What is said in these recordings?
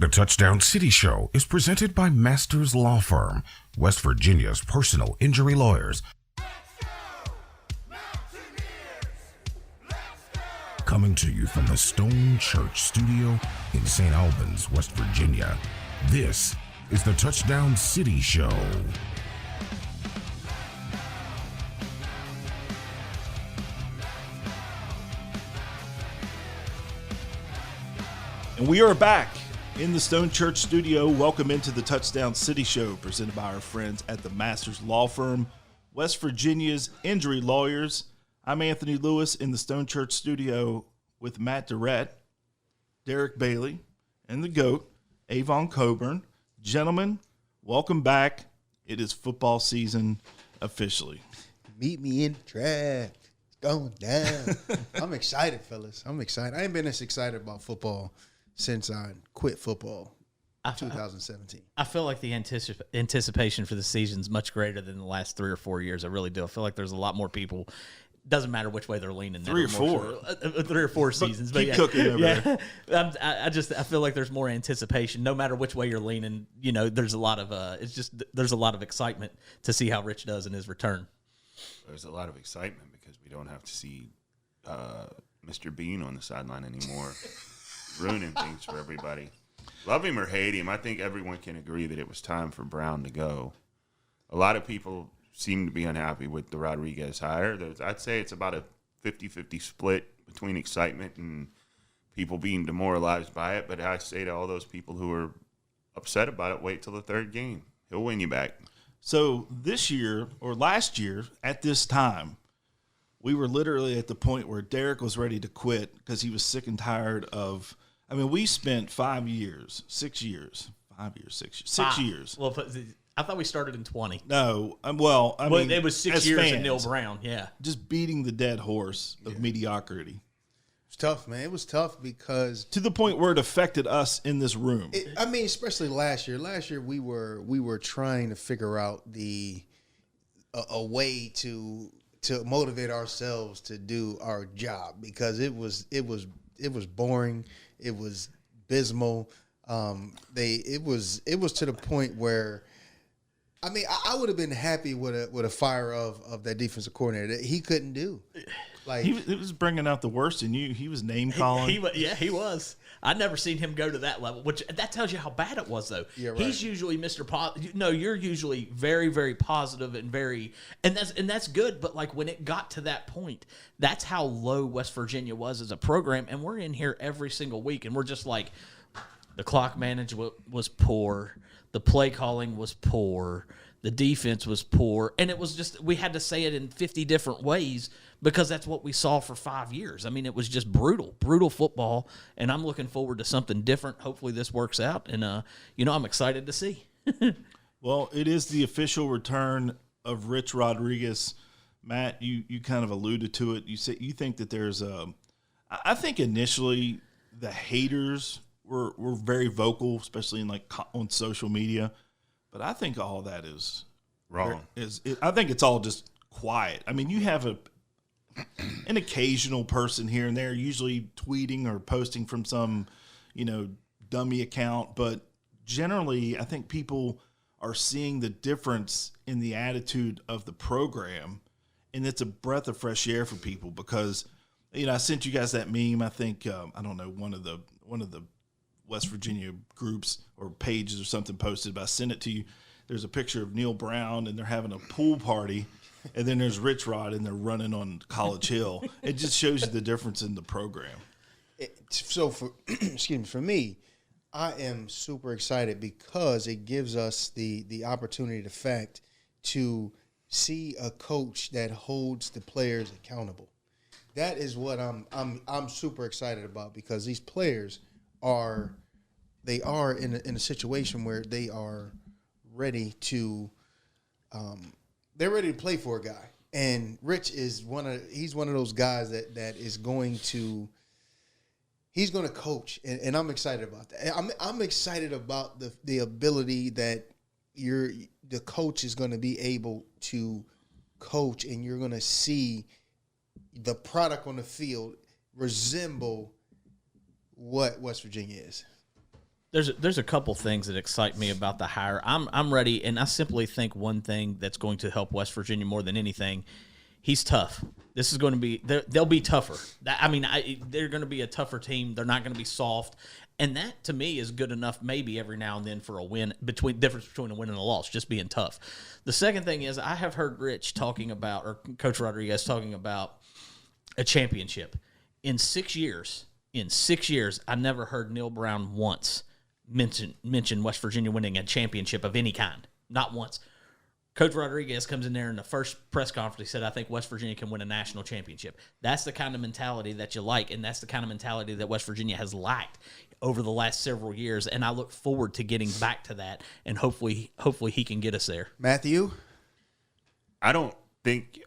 The Touchdown City Show is presented by Masters Law Firm, West Virginia's personal injury lawyers. Coming to you from the Stone Church Studio in St. Albans, West Virginia, this is the Touchdown City Show. And we are back in the Stone Church Studio. Welcome into the Touchdown City Show, presented by our friends at the Masters Law Firm, West Virginia's injury lawyers. I'm Anthony Lewis in the Stone Church Studio with Matt Durrett, Derek Bailey, and the GOAT, Avon Coburn. Gentlemen, welcome back. It is football season officially. Meet me in the track. It's going down. I'm excited, fellas. I'm excited. I ain't been this excited about football since I quit football in 2017. I feel like the anticipation for the season is much greater than the last 3 or 4 years. I really do. I feel like there's a lot more people. Doesn't matter which way they're leaning. 3 or 4. 3 or 4 seasons. Keep cooking over there. I feel like there's more anticipation. No matter which way you're leaning, you know, there's a lot of there's a lot of excitement to see how Rich does in his return. There's a lot of excitement because we don't have to see Mr. Bean on the sideline anymore, ruining things for everybody. Love him or hate him, I think everyone can agree that it was time for Brown to go. A lot of people seem to be unhappy with the Rodriguez hire. I'd say it's about a 50-50 split between excitement and people being demoralized by it. But I say to all those people who are upset about it, wait till the third game. He'll win you back. So this year, or last year, at this time, we were literally at the point where Derek was ready to quit because he was sick and tired of – I mean, we spent 5 years, 6 years, 5 years, 6 years, 6 years. Well, I thought we started in 20. No, I mean, it was 6 years fans, in Neil Brown, yeah. Just beating the dead horse of mediocrity. It was tough, man. It was tough because to the point where it affected us in this room. Especially last year. Last year we were trying to figure out a way to motivate ourselves to do our job because it was boring. It was abysmal. It was to the point where, I mean, I would have been happy with a fire of that defensive coordinator that he couldn't do. Like he was bringing out the worst in you. He was name calling. He was. I'd never seen him go to that level, which that tells you how bad it was, though. Yeah, right. He's usually Mr. No, you're usually very, very positive and that's good. But like when it got to that point, that's how low West Virginia was as a program, and we're in here every single week, and we're just like, the clock management was poor, the play calling was poor, the defense was poor, and it was just we had to say it in 50 different ways. Because that's what we saw for 5 years. I mean, it was just brutal football, and I'm looking forward to something different. Hopefully this works out, and, I'm excited to see. Well, it is the official return of Rich Rodriguez. Matt, you kind of alluded to it. You think that there's I think initially the haters were very vocal, especially in on social media, but I think all that is wrong. I think it's all just quiet. I mean, you have an occasional person here and there, usually tweeting or posting from some, dummy account. But generally, I think people are seeing the difference in the attitude of the program, and it's a breath of fresh air for people because, I sent you guys that meme. I think I don't know, one of the West Virginia groups or pages or something posted, but I sent it to you. There's a picture of Neil Brown, and they're having a pool party. And then there's Rich Rod, and they're running on College Hill. It just shows you the difference in the program. For me, I am super excited because it gives us the opportunity, the fact, to see a coach that holds the players accountable. That is what I'm super excited about because these players are in a situation where they are ready to. They're ready to play for a guy, and Rich is he's one of those guys that is going to coach, and I'm excited about that. I'm excited about the ability that the coach is going to be able to coach, and you're going to see the product on the field resemble what West Virginia is. There's a couple things that excite me about the hire. I'm ready, and I simply think one thing that's going to help West Virginia more than anything, he's tough. This is going to be they'll be tougher. They're going to be a tougher team. They're not going to be soft, and that to me is good enough. Maybe every now and then for a win difference between a win and a loss, just being tough. The second thing is I have heard Rich talking about, or Coach Rodriguez talking about, a championship in 6 years. In 6 years, I never heard Neil Brown once mention West Virginia winning a championship of any kind. Not once. Coach Rodriguez comes in there in the first press conference. He said, I think West Virginia can win a national championship. That's the kind of mentality that you like, and that's the kind of mentality that West Virginia has lacked over the last several years, and I look forward to getting back to that, and hopefully he can get us there. Matthew? I don't think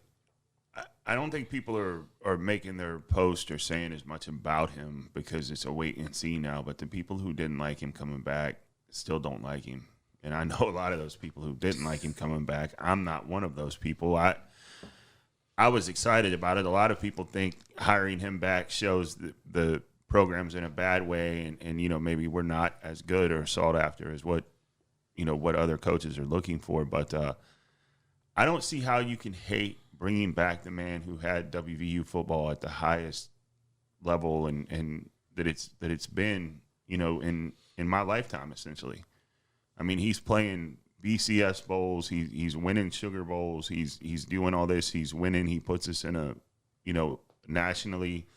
people are making their post or saying as much about him because it's a wait and see now. But the people who didn't like him coming back still don't like him. And I know a lot of those people who didn't like him coming back. I'm not one of those people. I was excited about it. A lot of people think hiring him back shows the program's in a bad way and maybe we're not as good or sought after as what other coaches are looking for. But I don't see how you can hate bringing back the man who had WVU football at the highest level and that it's been, in my lifetime, essentially. I mean, he's playing BCS bowls. He's winning Sugar Bowls. He's doing all this. He's winning. He puts us in a, nationally.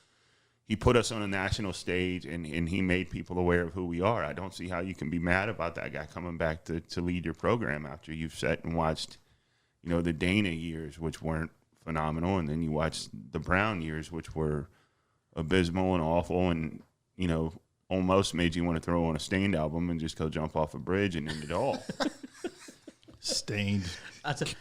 He put us on a national stage, and he made people aware of who we are. I don't see how you can be mad about that guy coming back to lead your program after you've sat and watched the Dana years, which weren't phenomenal, and then you watch the Brown years, which were abysmal and awful and, almost made you want to throw on a Stained album and just go jump off a bridge and end it all. Stained.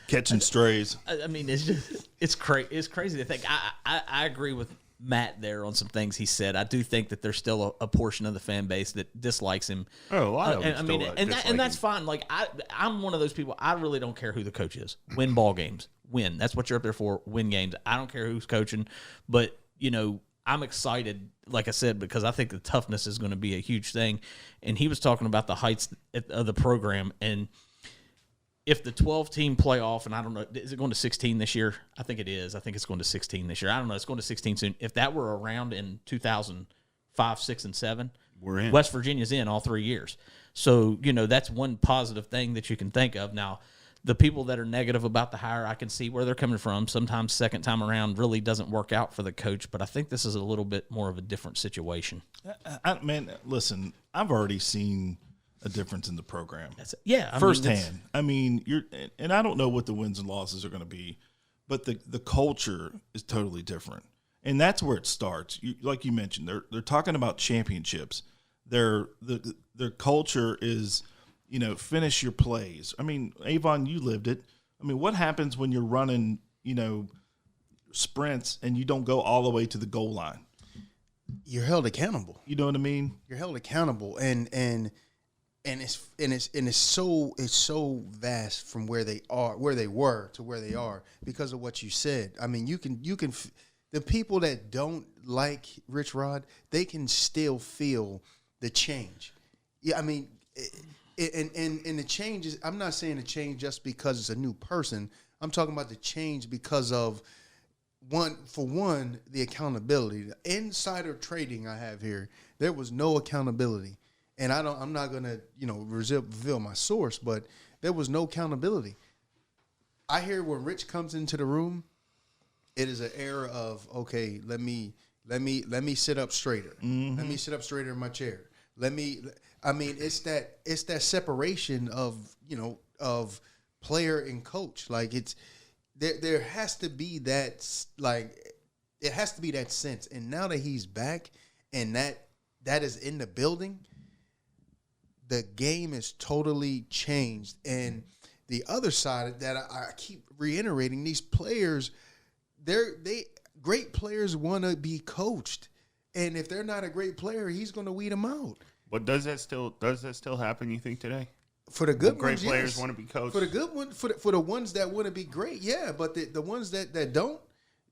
Catching strays. I mean, it's crazy to think. I agree with Matt there on some things he said. I do think that there's still a portion of the fan base that dislikes him. Oh, a lot of them. And that's fine. Like I'm one of those people. I really don't care who the coach is. Win ball games. Win. That's what you're up there for. Win games. I don't care who's coaching, but I'm excited, like I said, because I think the toughness is going to be a huge thing. And he was talking about the heights of the program, and if the 12-team playoff, and I don't know, is it going to 16 this year? I think it is. I think it's going to 16 this year. I don't know. It's going to 16 soon. If that were around in 2005, 6, and 7, we're in. West Virginia's in all 3 years. So, that's one positive thing that you can think of. Now, the people that are negative about the hire, I can see where they're coming from. Sometimes second time around really doesn't work out for the coach, but I think this is a little bit more of a different situation. Man, listen, I've already seen a difference in the program. Yeah, firsthand. And I don't know what the wins and losses are going to be, but the culture is totally different, and that's where it starts. Like you mentioned, they're talking about championships. Their culture is, finish your plays. I mean, Avon, you lived it. I mean, what happens when you're running, sprints and you don't go all the way to the goal line? You're held accountable. You know what I mean? You're held accountable, and it's so vast from where they were to where they are because of what you said. I mean, you can the people that don't like Rich Rod, they can still feel the change. Yeah, I mean. And the change is, I'm not saying the change just because it's a new person. I'm talking about the change because of the accountability. The insider trading I have here, there was no accountability. And I'm not gonna, reveal my source, but there was no accountability. I hear when Rich comes into the room, it is an era of, okay, let me sit up straighter. Mm-hmm. Let me sit up straighter in my chair. It's that separation of player and coach. Like there has to be that, like, it has to be that sense. And now that he's back and that is in the building, the game is totally changed. And the other side that I keep reiterating, these players, great players want to be coached. And if they're not a great player, he's going to weed them out. But does that still happen, you think, today? For the good great ones, players yes. want to be coached. For the good one, for the ones that want to be great, yeah. But the ones that don't,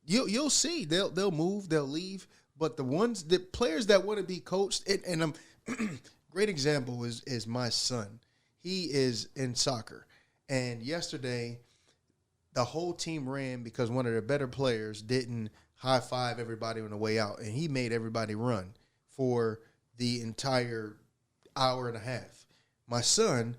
you'll see they'll move, they'll leave. But the players that want to be coached, and great example is my son. He is in soccer. And yesterday, the whole team ran because one of their better players didn't high-five everybody on the way out. And he made everybody run for the entire hour and a half. My son,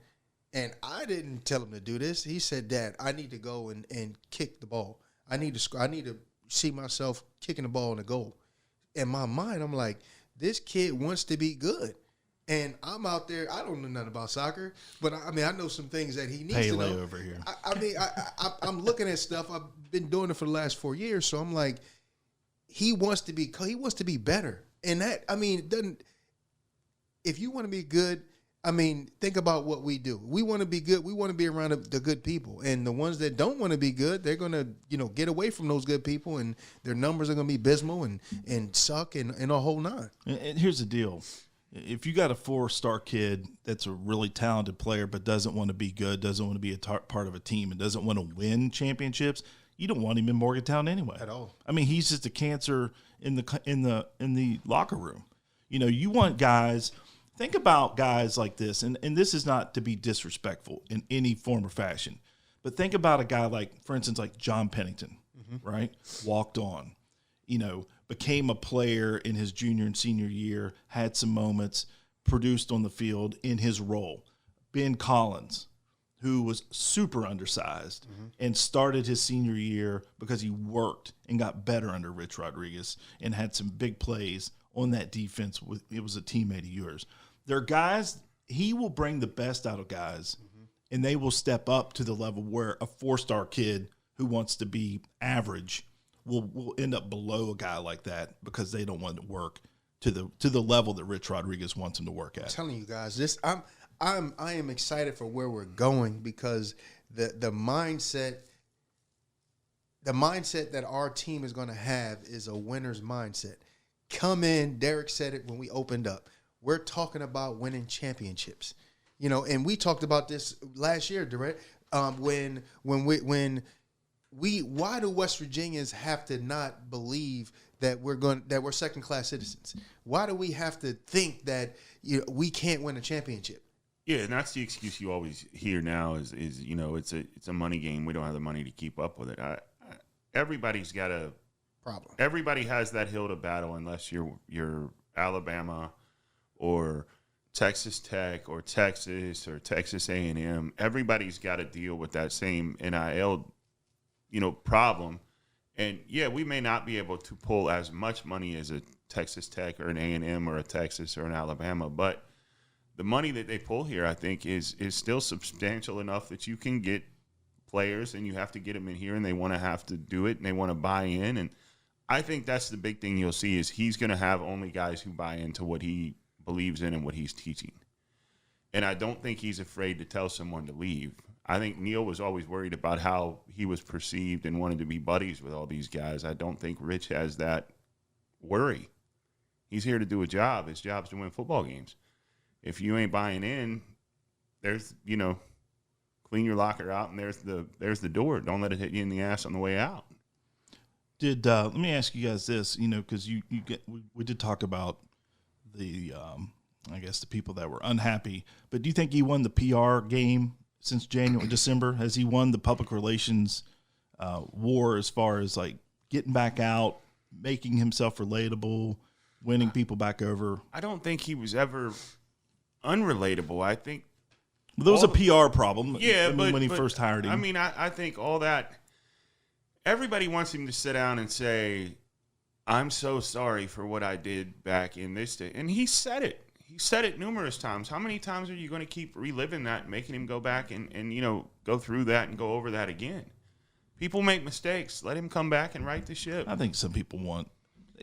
and I didn't tell him to do this. He said, Dad, I need to go and kick the ball. I need to see myself kicking the ball in the goal. In my mind, I'm like, this kid wants to be good. And I'm out there. I don't know nothing about soccer, but I know some things that he needs to know. Over here. I'm looking at stuff. I've been doing it for the last 4 years, so I'm like, he wants to be better. And that, it doesn't. If you want to be good, think about what we do. We want to be good. We want to be around the good people. And the ones that don't want to be good, they're going to, get away from those good people, and their numbers are going to be abysmal and suck and a whole nine. And here's the deal. If you got a 4-star kid that's a really talented player but doesn't want to be good, doesn't want to be a part of a team, and doesn't want to win championships, you don't want him in Morgantown anyway. At all. He's just a cancer in the locker room. You want guys. Think about guys like this, and this is not to be disrespectful in any form or fashion, but think about a guy like, for instance, like John Pennington, right? Walked on, became a player in his junior and senior year, had some moments, produced on the field in his role. Ben Collins, who was super undersized and started his senior year because he worked and got better under Rich Rodriguez and had some big plays on that defense. It was a teammate of yours. There are guys, he will bring the best out of guys, and they will step up to the level where a 4-star kid who wants to be average will end up below a guy like that because they don't want to work to the level that Rich Rodriguez wants him to work at. I'm telling you guys, I am excited for where we're going because the mindset that our team is going to have is a winner's mindset. Come in, Derek said it when we opened up. We're talking about winning championships, and we talked about this last year, Derek. Why do West Virginians have to not believe that we're second class citizens? Why do we have to think that we can't win a championship? Yeah, and that's the excuse you always hear now is it's a money game. We don't have the money to keep up with it. Everybody's got a problem. Everybody has that hill to battle unless you're Alabama or Texas Tech or Texas A&M. Everybody's got to deal with that same NIL, problem. And yeah, we may not be able to pull as much money as a Texas Tech or an A&M or a Texas or an Alabama, but the money that they pull here, I think, is still substantial enough that you can get players, and you have to get them in here, and they want to have to do it, and they want to buy in. And I think that's the big thing you'll see is he's going to have only guys who buy into what he believes in and what he's teaching. And I don't think he's afraid to tell someone to leave. I think Neil was always worried about how he was perceived and wanted to be buddies with all these guys. I don't think Rich has that worry. He's here to do a job. His job's to win football games. If you ain't buying in, there's, clean your locker out, and there's the door. Don't let it hit you in the ass on the way out. Let me ask you guys this, because we did talk about the the people that were unhappy, but do you think he won the PR game since December? Has he won the public relations war as far as like getting back out, making himself relatable, winning people back over? I don't think he was ever unrelatable. I think there was a PR problem. Yeah, when he first hired him. I think all that. Everybody wants him to sit down and say, "I'm so sorry for what I did back in this day," and he said it. He said it numerous times. How many times are you going to keep reliving that, and making him go back and go through that and go over that again? People make mistakes. Let him come back and right the ship. I think some people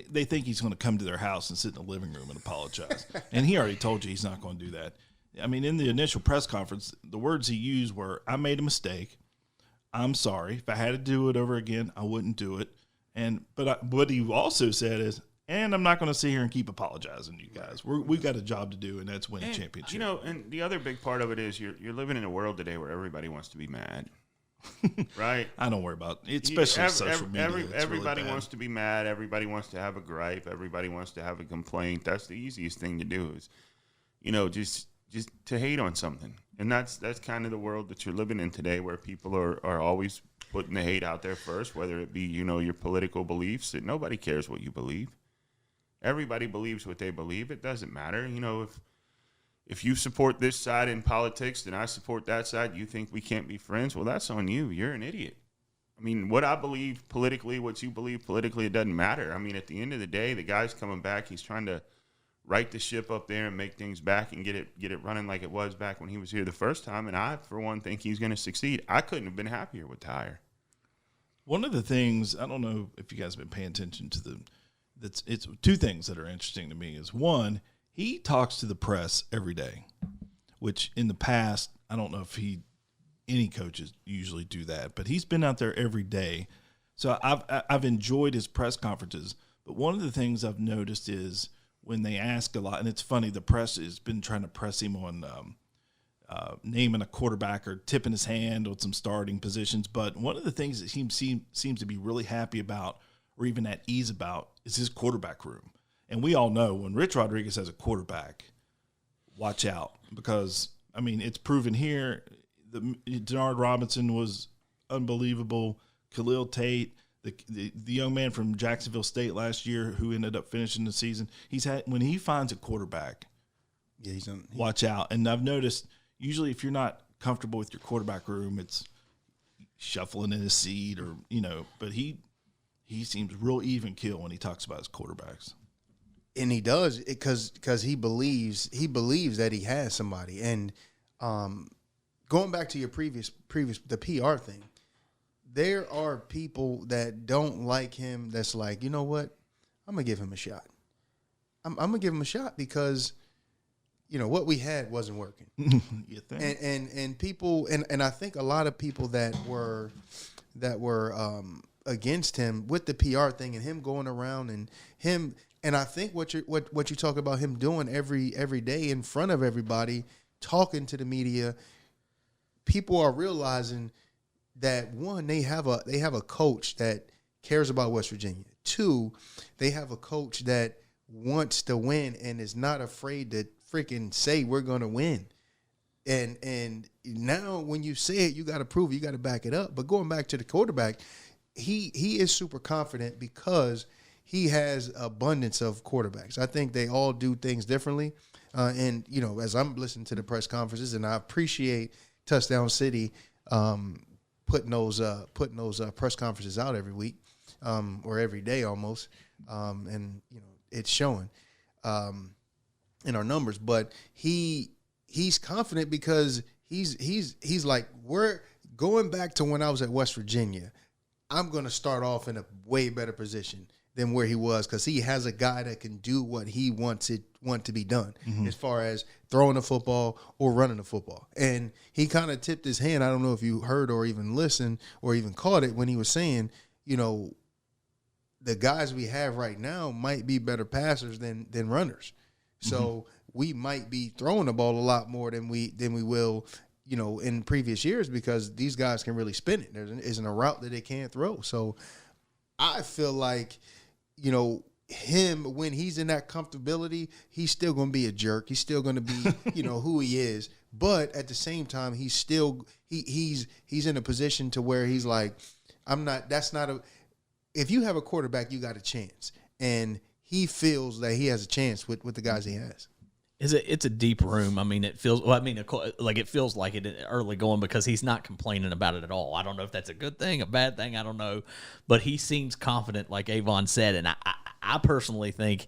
they think he's going to come to their house and sit in the living room and apologize. And he already told you he's not going to do that. In the initial press conference, the words he used were, "I made a mistake. I'm sorry. If I had to do it over again, I wouldn't do it." But what he also said is, "And I'm not going to sit here and keep apologizing to you guys. We've got a job to do, and that's win a championship." And the other big part of it is you're living in a world today where everybody wants to be mad. Right? I don't worry about it, especially social media. Everybody really wants to be mad. Everybody wants to have a gripe. Everybody wants to have a complaint. That's the easiest thing to do is just to hate on something. And that's kind of the world that you're living in today, where people are always putting the hate out there first, whether it be, your political beliefs. That nobody cares what you believe. Everybody believes what they believe. It doesn't matter. If you support this side in politics and I support that side, you think we can't be friends? Well, that's on you. You're an idiot. I mean, what I believe politically, what you believe politically, it doesn't matter. I mean, at the end of the day, the guy's coming back. He's trying to right the ship up there and make things back and get it running like it was back when he was here the first time. And I, for one, think he's going to succeed. I couldn't have been happier with the hire. One of the things, I don't know if you guys have been paying attention to it's two things that are interesting to me is, one, he talks to the press every day, which in the past, I don't know if any coaches usually do that, but he's been out there every day. So I've enjoyed his press conferences. But one of the things I've noticed is when they ask a lot, and it's funny, the press has been trying to press him on naming a quarterback or tipping his hand on some starting positions. But one of the things that he seems to be really happy about, or even at ease about, is his quarterback room. And we all know when Rich Rodriguez has a quarterback, watch out, because, I mean, it's proven here. Denard Robinson was unbelievable. Khalil Tate, the young man from Jacksonville State last year who ended up finishing the season, when he finds a quarterback, watch out. And I've noticed usually if you're not comfortable with your quarterback room, it's shuffling in his seat or, but he seems real even keel when he talks about his quarterbacks. And he does it because he believes that he has somebody. And going back to your previous the PR thing, there are people that don't like him that's like, you know what? I'm going to give him a shot. I'm going to give him a shot because, what we had wasn't working. You think? And people, and I think a lot of people that were against him with the PR thing and him going around and him, and I think what you talk about him doing every day in front of everybody, talking to the media, people are realizing that, one, they have a coach that cares about West Virginia. Two, they have a coach that wants to win and is not afraid to freaking say we're going to win. And now when you say it, you got to prove it, you got to back it up. But going back to the quarterback, he is super confident because he has abundance of quarterbacks. I think they all do things differently. And, as I'm listening to the press conferences, and I appreciate Touchdown City putting those press conferences out every week or every day almost. And, it's showing in our numbers. But he's confident because he's like, we're going back to when I was at West Virginia. I'm going to start off in a way better position than where he was because he has a guy that can do what he want to be done as far as throwing the football or running the football. And he kind of tipped his hand. I don't know if you heard or even listened or even caught it when he was saying, the guys we have right now might be better passers than runners. So we might be throwing the ball a lot more than we will, in previous years because these guys can really spin it. There isn't a route that they can't throw. So I feel like, him, when he's in that comfortability, he's still going to be a jerk. He's still going to be, who he is. But at the same time, he's still he's in a position to where he's like, if you have a quarterback, you got a chance. And he feels that he has a chance with the guys he has. It's a deep room. I mean, it feels like it early going because he's not complaining about it at all. I don't know if that's a good thing, a bad thing. I don't know, but he seems confident, like Avon said, and I personally think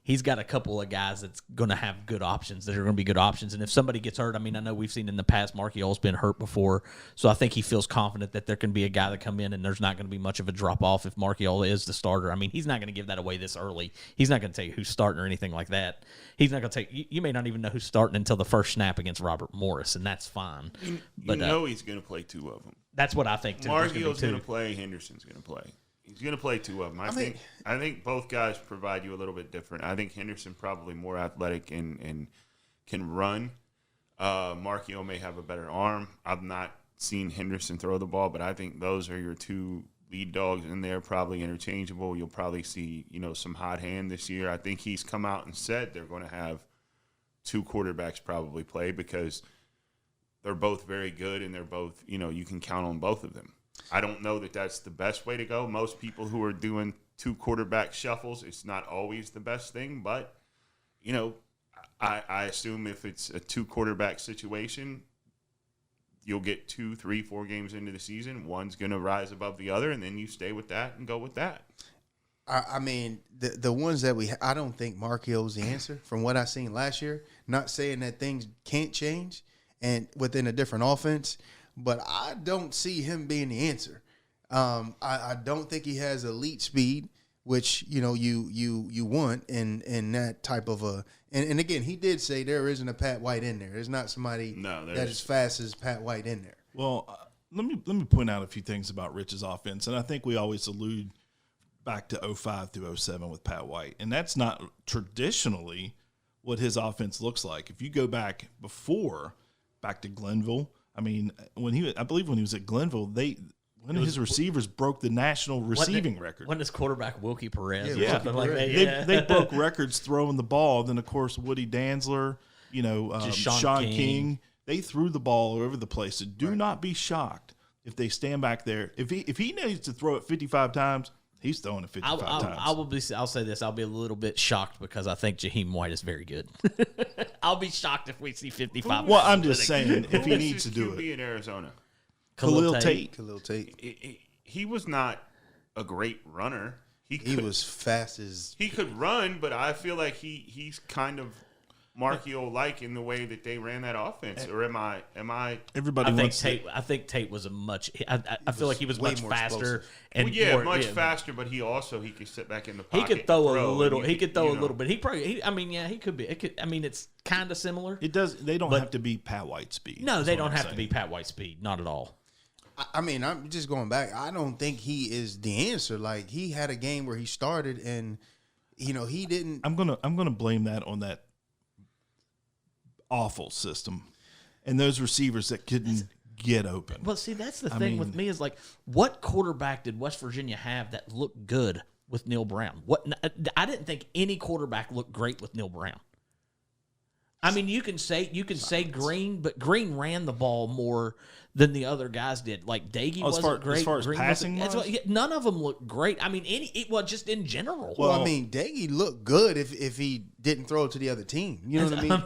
he's got a couple of guys that's going to have good options that are going to be good options. And if somebody gets hurt, I mean, I know we've seen in the past Marchiol's been hurt before, so I think he feels confident that there can be a guy that come in and there's not going to be much of a drop off if Marchiol is the starter. I mean, he's not going to give that away this early. He's not going to tell you who's starting or anything like that. He's not going to take. You may not even know who's starting until the first snap against Robert Morris, and that's fine. But he's going to play two of them. That's what I think too. Marchiol's going to play. Henderson's going to play. He's going to play two of them. I think both guys provide you a little bit different. I think Henderson probably more athletic and can run. Marchiol may have a better arm. I've not seen Henderson throw the ball, but I think those are your two lead dogs in there, probably interchangeable. You'll probably see, some hot hand this year. I think he's come out and said they're going to have two quarterbacks probably play because they're both very good and they're both, you can count on both of them. I don't know that that's the best way to go. Most people who are doing two quarterback shuffles, it's not always the best thing, but, I assume if it's a two quarterback situation, you'll get 2, 3, 4 games into the season. One's going to rise above the other, and then you stay with that and go with that. I mean, the ones that I don't think Markio's the answer from what I seen last year. Not saying that things can't change and within a different offense, but I don't see him being the answer. I don't think he has elite speed, which you want in that type of a. And again, he did say there isn't a Pat White in there. There's not somebody that is fast as Pat White in there. Well, let me point out a few things about Rich's offense, and I think we always allude back to 05 through 07 with Pat White, and that's not traditionally what his offense looks like. If you go back to Glenville, I mean, I believe when he was at Glenville, one of his receivers broke the national receiving record. When his quarterback Wilkie Perez, yeah, like that, they broke records throwing the ball. Then of course Woody Dantzler, Sean King, they threw the ball all over the place. So do not be shocked if they stand back there. If he needs to throw it 55 times, he's throwing it 55 times. I'll say this. I'll be a little bit shocked because I think Jaheim White is very good. I'll be shocked if we see 55. Well, I'm just saying if he needs to do it. In Arizona, Khalil Tate. He was not a great runner. He was fast as he could run, but I feel like he's kind of Markio-like in the way that they ran that offense. Or am I? Everybody wants Tate. I think Tate was I feel like he was much faster and faster. But he could sit back in the pocket. He could throw a little. He could throw a little bit. He could be. It's kind of similar. It does. They don't have to be Pat White speed. No, they don't have to be Pat White speed. Not at all. I mean, I'm just going back. I don't think he is the answer. Like, he had a game where he started and, he didn't. I'm gonna blame that on that awful system and those receivers that couldn't get open. Well, see, that's the thing with me is like, what quarterback did West Virginia have that looked good with Neil Brown? I didn't think any quarterback looked great with Neil Brown. I mean, you can say Green, but Green ran the ball more than the other guys did. Like Daggy wasn't great. As far as Green passing, none of them looked great. I mean, just in general. Well, I mean, Daggy looked good if he didn't throw it to the other team. You know what I mean?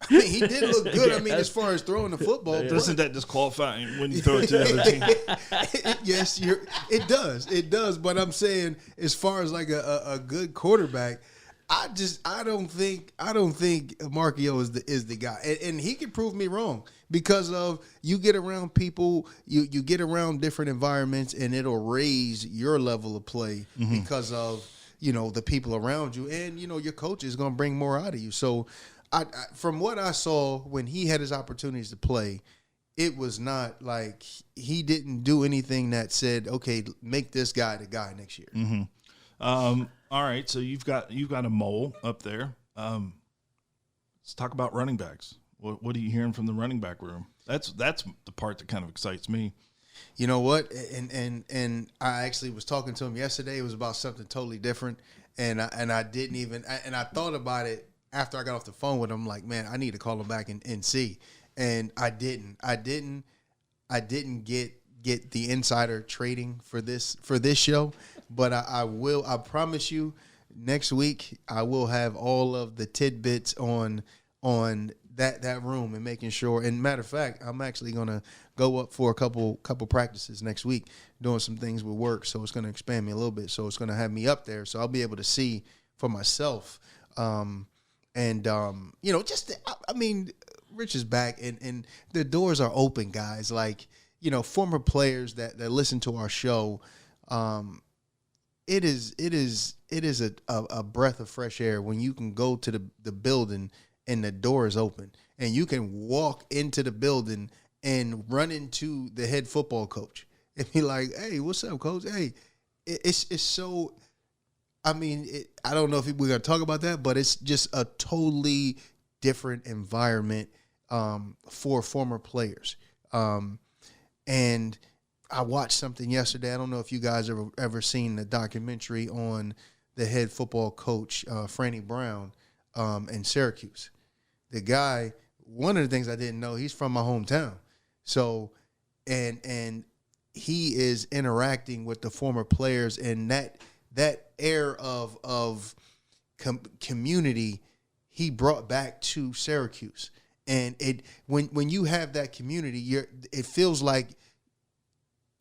He did look good. I mean, as far as throwing the football, doesn't that disqualify when you throw it to the other team? Yes, it does. It does. But I'm saying, as far as like a good quarterback, I don't think Markio is the guy, and he can prove me wrong because of you get around people, you get around different environments, and it'll raise your level of play because of the people around you, and your coach is going to bring more out of you. So, from what I saw when he had his opportunities to play, it was not like he didn't do anything that said, okay, make this guy the guy next year. Mm-hmm. All right, so you've got a mole up there. Let's talk about running backs. What are you hearing from the running back room? That's the part that kind of excites me. You know what? And I actually was talking to him yesterday. It was about something totally different, and I didn't even and I thought about it after I got off the phone with him. Like, man, I need to call him back and see. And I didn't get the insider trading for this show. But I will. I promise you, next week I will have all of the tidbits on that room and making sure. And matter of fact, I'm actually gonna go up for a couple practices next week, doing some things with work. So it's gonna expand me a little bit. So it's gonna have me up there, so I'll be able to see for myself. Rich is back, and the doors are open, guys. Like, former players that listen to our show. It is a breath of fresh air when you can go to the building and the door is open and you can walk into the building and run into the head football coach and be like, "Hey, what's up, coach? Hey," it's so. I mean, I don't know if we're gonna talk about that, but it's just a totally different environment for former players, and. I watched something yesterday. I don't know if you guys ever seen the documentary on the head football coach, Franny Brown. in Syracuse. The guy, one of the things I didn't know, he's from my hometown. So, and he is interacting with the former players, and that air of community he brought back to Syracuse. And when you have that community, it feels like,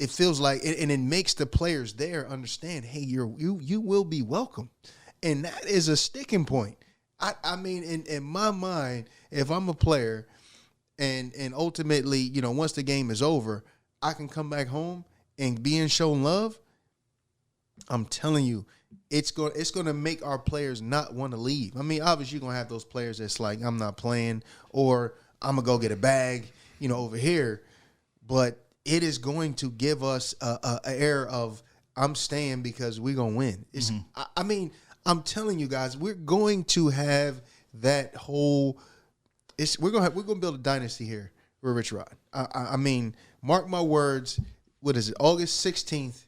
and it makes the players there understand, hey, you will be welcome, and that is a sticking point. I mean, in my mind, if I'm a player, and ultimately, once the game is over, I can come back home and being shown love. I'm telling you, it's going to make our players not want to leave. I mean, obviously, you're going to have those players that's like, I'm not playing, or I'm going to go get a bag, over here. But it is going to give us a air of, I'm staying because we're going to win. It's, I mean, I'm telling you guys, we're going to have that whole – we're going to build a dynasty here with Rich Rod. I mean, mark my words, what is it, August 16th,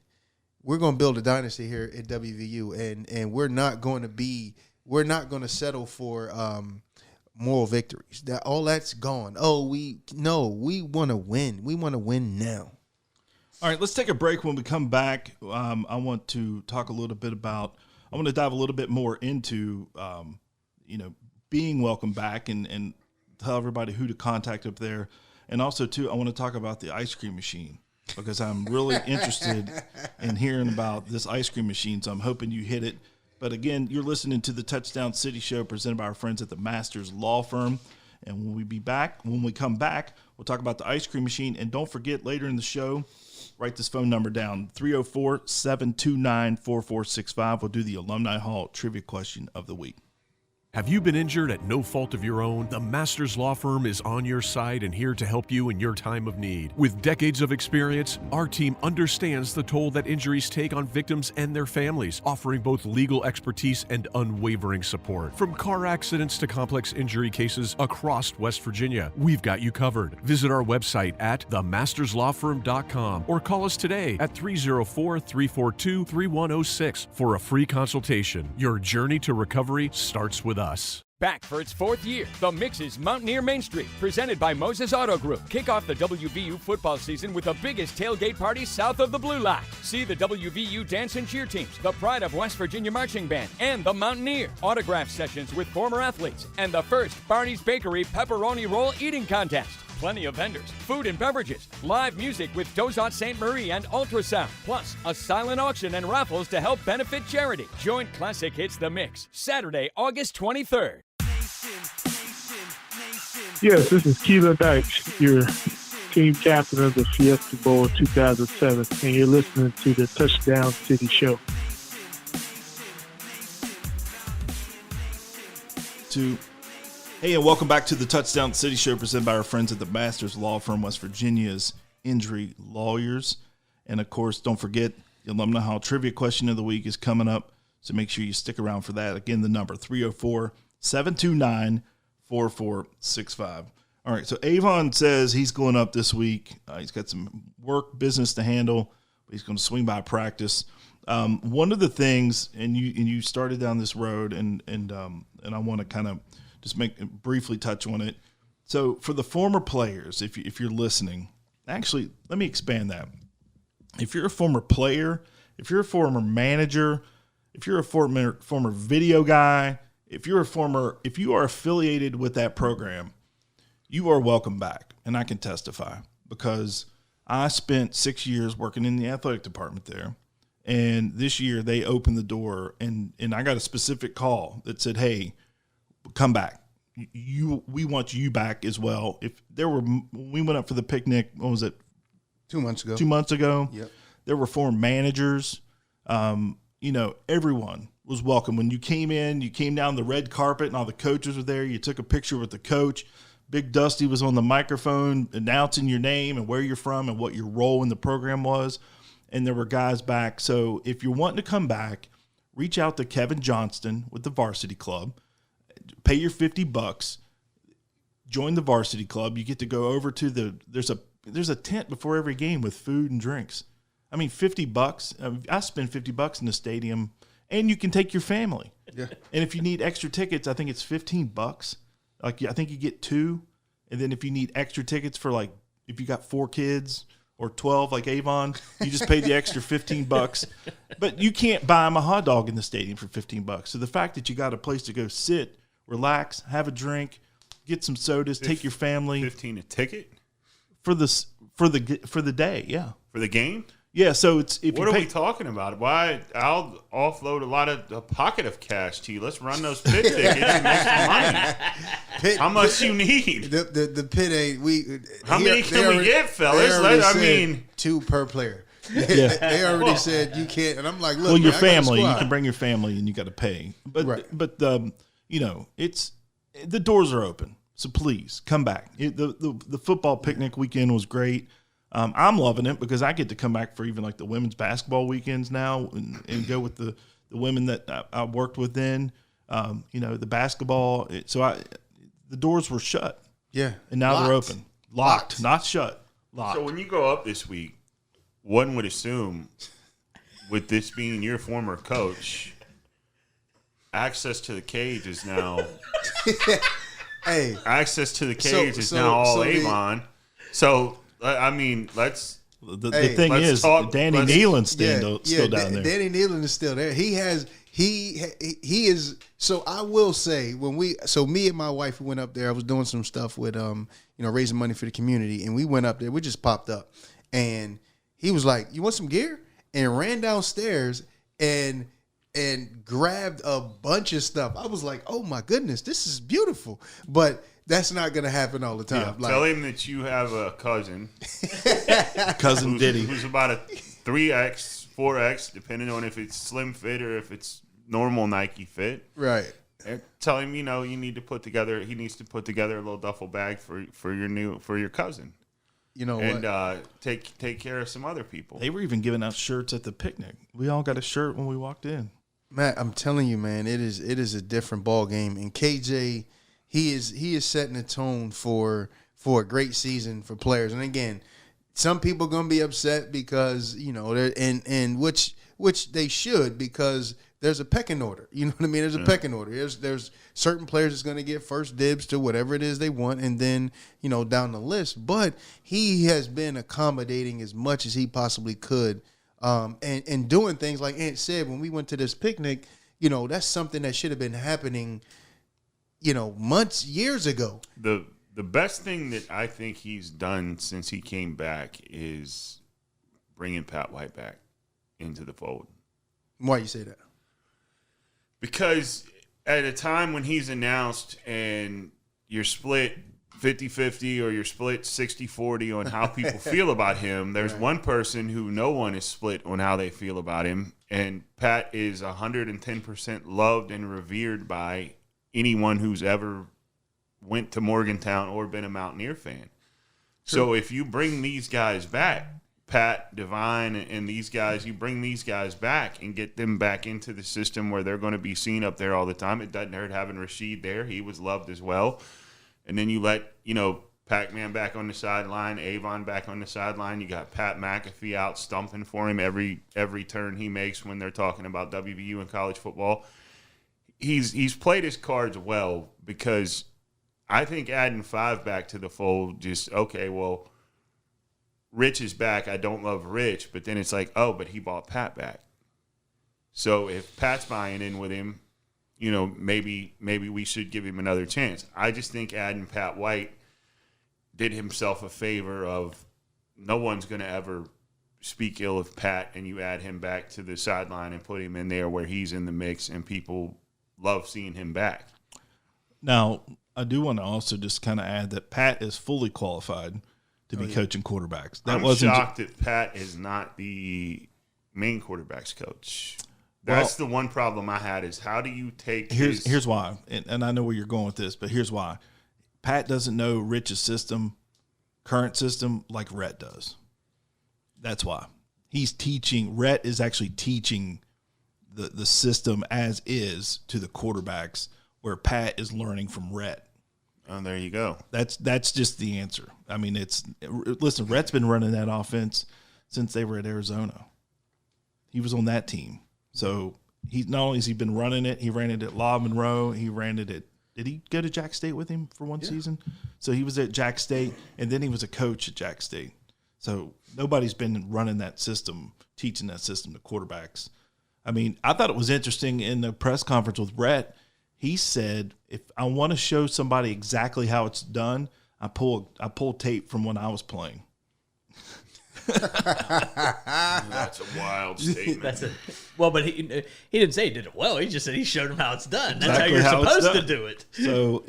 we're going to build a dynasty here at WVU, and we're not going to settle for moral victories. All that's gone. We want to win. We want to win now. All right, let's take a break. When we come back, I want to talk a little bit about, I want to dive a little bit more into, being welcome back and tell everybody who to contact up there. And also, too, I want to talk about the ice cream machine, because I'm really interested in hearing about this ice cream machine, so I'm hoping you hit it. But again, you're listening to the Touchdown City Show presented by our friends at the Masters Law Firm. And when we come back, we'll talk about the ice cream machine. And don't forget, later in the show, write this phone number down, 304-729-4465. We'll do the Alumni Hall Trivia Question of the Week. Have you been injured at no fault of your own? The Masters Law Firm is on your side and here to help you in your time of need. With decades of experience, our team understands the toll that injuries take on victims and their families, offering both legal expertise and unwavering support. From car accidents to complex injury cases across West Virginia, we've got you covered. Visit our website at themasterslawfirm.com or call us today at 304-342-3106 for a free consultation. Your journey to recovery starts with us. Back for its fourth year, The Mix's Mountaineer Main Street, presented by Moses Auto Group. Kick off the WVU football season with the biggest tailgate party south of the Blue Line. See the WVU dance and cheer teams, the Pride of West Virginia Marching Band, and the Mountaineer. Autograph sessions with former athletes, and the first Barney's Bakery Pepperoni Roll eating contest. Plenty of vendors, food and beverages, live music with Dozat St. Marie and Ultrasound, plus a silent auction and raffles to help benefit charity. Join Classic Hits The Mix, Saturday, August 23rd. Yes, this is Keelan Dykes, your team captain of the Fiesta Bowl 2007, and you're listening to the Touchdown City Show. Hey, and welcome back to the Touchdown City Show presented by our friends at the Masters Law Firm, West Virginia's injury lawyers. And, of course, don't forget, the Alumni Hall Trivia Question of the Week is coming up, so make sure you stick around for that. Again, the number, 304-729-4465. All right, so Avon says he's going up this week. He's got some business to handle, but he's going to swing by practice. One of the things, and you started down this road, and I want to kind of just briefly touch on it. So for the former players, if you're listening, actually, let me expand that. If you're a former player, if you're a former manager, if you're a former video guy, if you are affiliated with that program, you are welcome back. And I can testify because I spent 6 years working in the athletic department there. And this year they opened the door and I got a specific call that said, hey, come back. We want you back as well. We went up for the picnic, what was it? 2 months ago. 2 months ago. Yep. There were former managers. Everyone was welcome. When you came in, you came down the red carpet and all the coaches were there. You took a picture with the coach. Big Dusty was on the microphone announcing your name and where you're from and what your role in the program was. And there were guys back. So if you're wanting to come back, reach out to Kevin Johnston with the Varsity Club. Pay your $50. Join the Varsity Club. You get to go over to there's a tent before every game with food and drinks. I mean, $50. I spend $50 in the stadium and you can take your family. Yeah. And if you need extra tickets, I think it's $15. Like I think you get 2, and then if you need extra tickets for like if you got 4 kids or 12 like Avon, you just pay the extra $15. But you can't buy them a hot dog in the stadium for $15. So the fact that you got a place to go sit, relax, have a drink, get some sodas, take your family 15 a ticket for the day, yeah. for the game. Yeah, so it's if What you are pay, we talking about? Why? I'll offload a pocket of cash to you. Let's run those pit tickets and make some money. How much you need? The pit ain't we. How many can we get, fellas? I mean, 2 per player. Yeah. They already said you can't, and I'm like, look, well, your man, I got a family, you squad. can bring your family and you got to pay. But Right. but you know, it's the doors are open. So please come back. The football picnic weekend was great. I'm loving it because I get to come back for even like the women's basketball weekends now and go with the women that I worked with then. You know, the basketball. The doors were shut. Yeah, And now they're Locked. open. Locked, not shut. Locked. so when you go up this week, one would assume, with this being your former coach, access to the cage is now Hey, access to the cage is so- now all so the- Avon. So I mean, let's. the Hey, thing let's is, talk- Danny let's- Nealon's still down there. Danny Nealon is still there. He is. So I will say me and my wife went up there. I was doing some stuff with raising money for the community, and we went up there. We just popped up, and he was like, "You want some gear?" and ran downstairs and grabbed a bunch of stuff. I was like, "Oh my goodness, this is beautiful," but that's not gonna happen all the time. Tell him that you have a cousin Cousin Diddy. who's about a 3X, 4X, depending on if it's slim fit or if it's normal Nike fit. Right. And tell him, you need to put together. He needs to put together a little duffel bag for your cousin, You know and what? take care of some other people. They were even giving out shirts at the picnic. We all got a shirt when we walked in. Matt, I'm telling you, man, it is a different ball game. And KJ, he is setting a tone for a great season for players. And again, some people are gonna be upset because they're and which they should, because there's a pecking order. You know what I mean? There's a pecking order. There's certain players that's going to get first dibs to whatever it is they want, and then down the list. But he has been accommodating as much as he possibly could, and doing things like Ant said when we went to this picnic. That's something that should have been happening, years ago. The best thing that I think he's done since he came back is bringing Pat White back into the fold. Why you say that? Because at a time when he's announced and you're split 50-50 or you're split 60-40 on how people feel about him, there's one person who no one is split on how they feel about him, and Pat is 110% loved and revered by anyone who's ever went to Morgantown or been a Mountaineer fan. So if you bring these guys back, Pat, Divine, and these guys, you bring these guys back and get them back into the system where they're going to be seen up there all the time. It doesn't hurt having Rashid there. He was loved as well. And then you let, Pac-Man back on the sideline, Avon back on the sideline. You got Pat McAfee out stumping for him every turn he makes when they're talking about WVU and college football. He's played his cards well, because I think adding 5 back to the fold just, okay, well, Rich is back. I don't love Rich, but then it's like, oh, but he bought Pat back. So if Pat's buying in with him, maybe we should give him another chance. I just think adding Pat White did himself a favor of no one's going to ever speak ill of Pat, and you add him back to the sideline and put him in there where he's in the mix and people love seeing him back. Now, I do want to also just kind of add that Pat is fully qualified to be coaching quarterbacks. I'm shocked that Pat is not the main quarterbacks coach. That's the one problem I had, is how do you take here's why, and I know where you're going with this, but here's why. Pat doesn't know Rich's current system, like Rhett does. That's why. Rhett is actually teaching the system as is to the quarterbacks, where Pat is learning from Rhett. Oh, there you go. That's just the answer. I mean, listen, Rhett's been running that offense since they were at Arizona. He was on that team. So He's not only has he been running it, he ran it at La Monroe. He ran it at. Did he go to Jack State with him for one season? So he was at Jack State, and then he was a coach at Jack State. So nobody's been running that system, teaching that system to quarterbacks. I mean, I thought it was interesting in the press conference with Rhett. He said, if I want to show somebody exactly how it's done, I pull tape from when I was playing. That's a wild statement. But he didn't say he did it well. He just said he showed him how it's done. That's Exactly how how you're it's supposed to done. do it. So,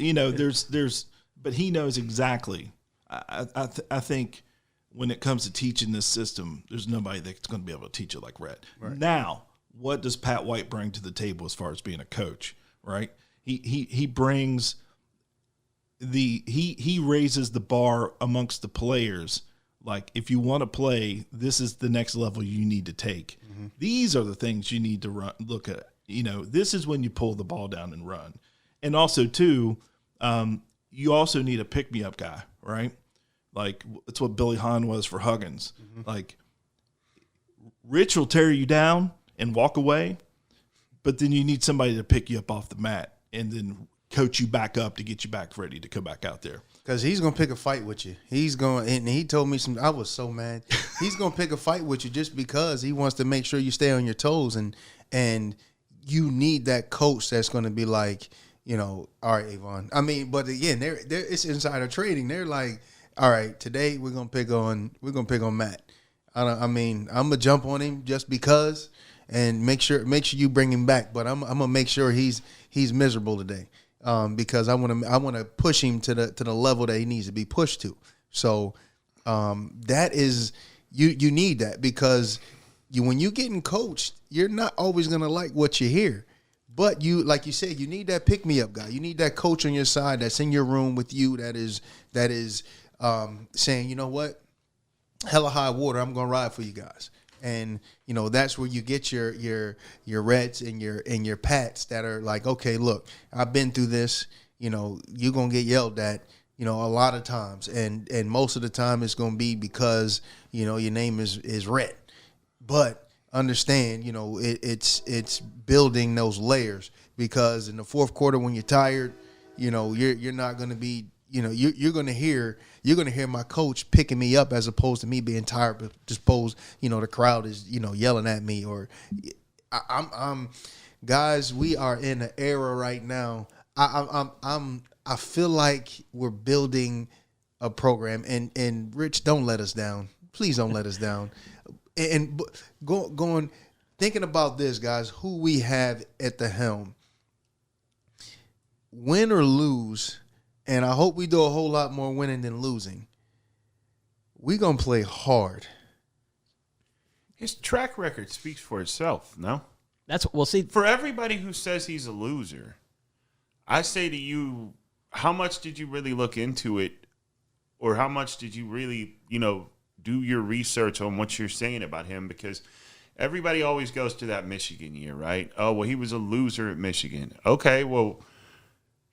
but he knows exactly. I think when it comes to teaching this system, there's nobody that's going to be able to teach it like Rhett. Right. Now, what does Pat White bring to the table as far as being a coach? Right? He brings he raises the bar amongst the players. Like, if you want to play, this is the next level you need to take. Mm-hmm. These are the things you need to look at. This is when you pull the ball down and run. And also, too, you also need a pick-me-up guy, right? Like, it's what Billy Hahn was for Huggins. Mm-hmm. Like, Rich will tear you down and walk away, but then you need somebody to pick you up off the mat and then coach you back up to get you back ready to come back out there. Because he's going to pick a fight with you. He's going, and he told me I was so mad. He's going to pick a fight with you just because he wants to make sure you stay on your toes. And you need that coach that's going to be like, all right, Avon. I mean, but again, it's insider trading. They're like, all right, today we're going to pick on Matt. I'm going to jump on him just because and make sure you bring him back. But I'm going to make sure he's miserable today. Because I want to push him to the level that he needs to be pushed to. So that is you need that because when you're getting coached, you're not always gonna like what you hear. But you, like you said, you need that pick me up guy. You need that coach on your side that's in your room with you that is saying, you know what, hella high water, I'm gonna ride for you guys. And that's where you get your Reds and your Pats that are like, okay, look, I've been through this. You're gonna get yelled at, a lot of times, and most of the time it's gonna be because your name is Red. But understand, it's building those layers because in the fourth quarter when you're tired, you're not gonna be. You're gonna hear my coach picking me up as opposed to me being tired, but suppose the crowd is yelling at me or I'm guys. We are in an era right now. I feel like we're building a program, and Rich, don't let us down. Please don't let us down. And going thinking about this, guys, who we have at the helm, win or lose. And I hope we do a whole lot more winning than losing. We're going to play hard. His track record speaks for itself, no? We'll see. For everybody who says he's a loser, I say to you, how much did you really look into it? Or how much did you really, do your research on what you're saying about him? Because everybody always goes to that Michigan year, right? Oh, well, he was a loser at Michigan. Okay, well,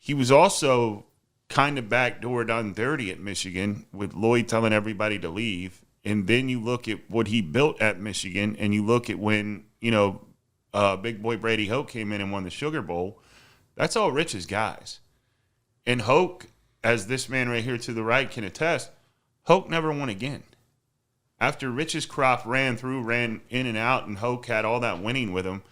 he was also kind of backdoored on 30 at Michigan with Lloyd telling everybody to leave. And then you look at what he built at Michigan and you look at when, big boy Brady Hoke came in and won the Sugar Bowl. That's all Rich's guys. And Hoke, as this man right here to the right can attest, Hoke never won again. After Rich's crop ran in and out, and Hoke had all that winning with him,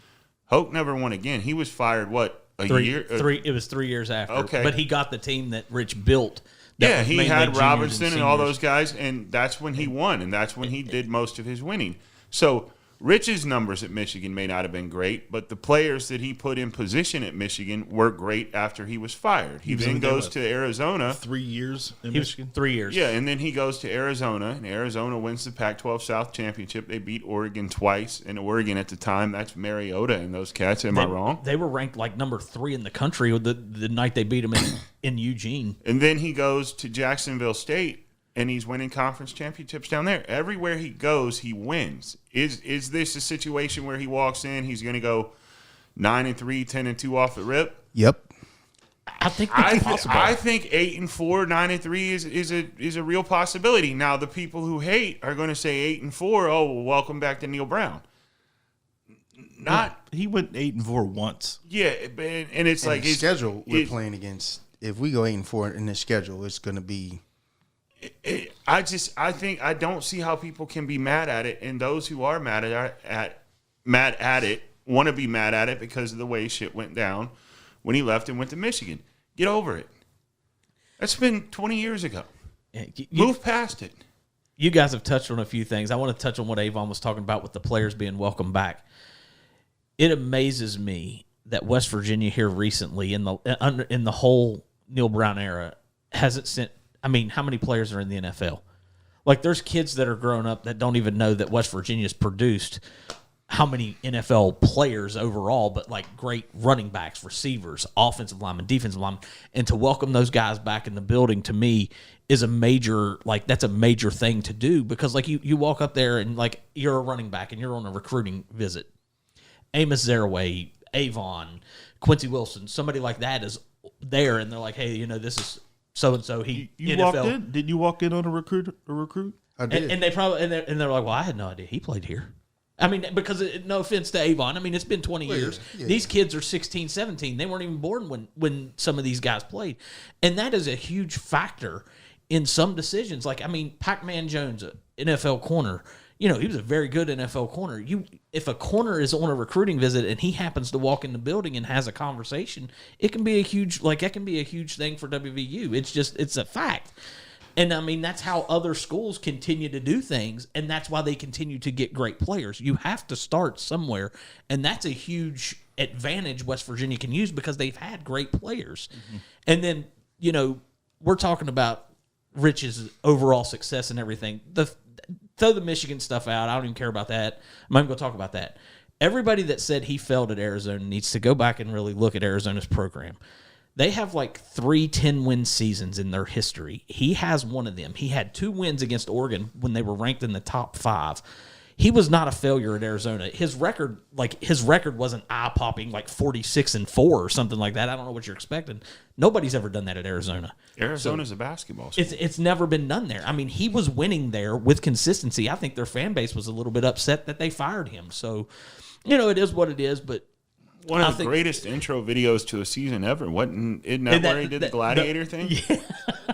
Hoke never won again. He was fired, year? It was 3 years after. Okay. But he got the team that Rich built. Yeah, he had Robinson and all those guys, and that's when he won, and that's when he did most of his winning. So Rich's numbers at Michigan may not have been great, but the players that he put in position at Michigan were great after he was fired. He then goes to Arizona. 3 years in Michigan? 3 years. Yeah, and then he goes to Arizona, and Arizona wins the Pac-12 South Championship. They beat Oregon twice, and Oregon at the time, that's Mariota and those cats. Am I wrong? They were ranked like number 3 in the country the night they beat them in Eugene. And then he goes to Jacksonville State, and he's winning conference championships down there. Everywhere he goes, he wins. Is this a situation where he walks in, he's going to go 9-3, 10-2 off the rip? Yep. I think that's possible. I think 8-4, 9-3 is a real possibility. Now, the people who hate are going to say 8-4. Oh, well, welcome back to Neil Brown. He went 8-4 once. Yeah, and it's like his schedule we're playing against. If we go 8-4 in this schedule, it's going to be. I don't see how people can be mad at it, and those who are mad at it want to be mad at it because of the way shit went down when he left and went to Michigan. Get over it. That's been 20 years ago. Move past it. You guys have touched on a few things. I want to touch on what Avon was talking about with the players being welcome back. It amazes me that West Virginia here recently in the whole Neil Brown era hasn't sent. I mean, how many players are in the NFL? Like, there's kids that are growing up that don't even know that West Virginia's produced how many NFL players overall, but like great running backs, receivers, offensive linemen, defensive linemen. And to welcome those guys back in the building, to me, is a major, like, that's a major thing to do, because like you walk up there and like you're a running back and you're on a recruiting visit. Amos Zaraway, Avon, Quincy Wilson, somebody like that is there, and they're like, hey, this is so-and-so. You NFL. walked in? Did you walk in on a recruit? I did. And they probably and they're like, well, I had no idea he played here. I mean, because no offense to Avon, I mean, it's been 20 years. Yeah. These kids are 16, 17. They weren't even born when some of these guys played. And that is a huge factor in some decisions. Like, I mean, Pac-Man Jones, NFL corner, he was a very good NFL corner. If a corner is on a recruiting visit and he happens to walk in the building and has a conversation, it can be a huge thing for WVU. It's a fact. And I mean, that's how other schools continue to do things, and that's why they continue to get great players. You have to start somewhere, and that's a huge advantage West Virginia can use because they've had great players. Mm-hmm. And then, we're talking about Rich's overall success and everything. Throw the Michigan stuff out. I don't even care about that. I'm not even going to talk about that. Everybody that said he failed at Arizona needs to go back and really look at Arizona's program. They have like 3 10-win seasons in their history. He has one of them. He had 2 wins against Oregon when they were ranked in the top 5. He was not a failure at Arizona. His record wasn't eye-popping, like 46-4 or something like that. I don't know what you're expecting. Nobody's ever done that at Arizona. Arizona's a basketball school. It's never been done there. I mean, he was winning there with consistency. I think their fan base was a little bit upset that they fired him. So, it is what it is, but one of the greatest intro videos to a season ever. Isn't that where he did the gladiator thing?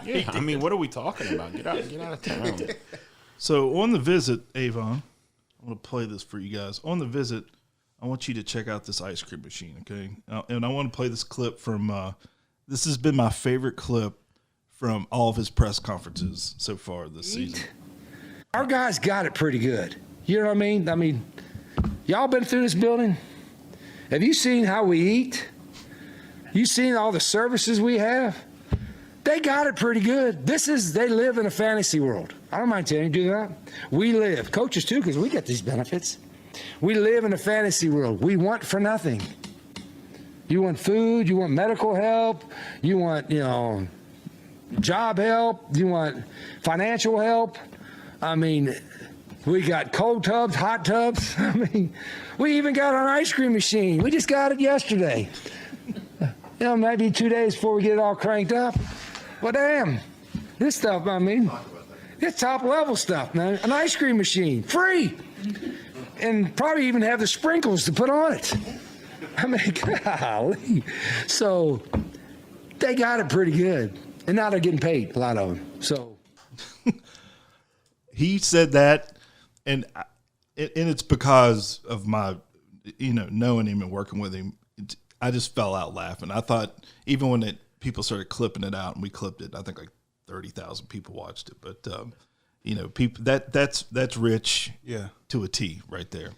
Yeah. I mean, what are we talking about? Get out of town. So on the visit, Avon, I'm going to play this for you guys. On the visit, I want you to check out this ice cream machine, okay? And I want to play this clip from this has been my favorite clip from all of his press conferences so far this season. Our guys got it pretty good. You know what I mean? I mean, y'all been through this building? Have you seen how we eat? You seen all the services we have? They got it pretty good. They live in a fantasy world. I don't mind telling you, do that. We live, coaches too, because we get these benefits. We live in a fantasy world. We want for nothing. You want food, you want medical help, you want, job help, you want financial help. I mean, we got cold tubs, hot tubs. I mean, we even got an ice cream machine. We just got it yesterday. Maybe 2 days before we get it all cranked up. But damn, this stuff, I mean, it's top level stuff, man. An ice cream machine, free. And probably even have the sprinkles to put on it. I mean, golly. So they got it pretty good. And now they're getting paid, a lot of them. So he said that, and it's because of my, knowing him and working with him. I just fell out laughing. I thought even when people started clipping it out, and we clipped it, I think like 30,000 people watched it. But people that's Rich, to a T right there.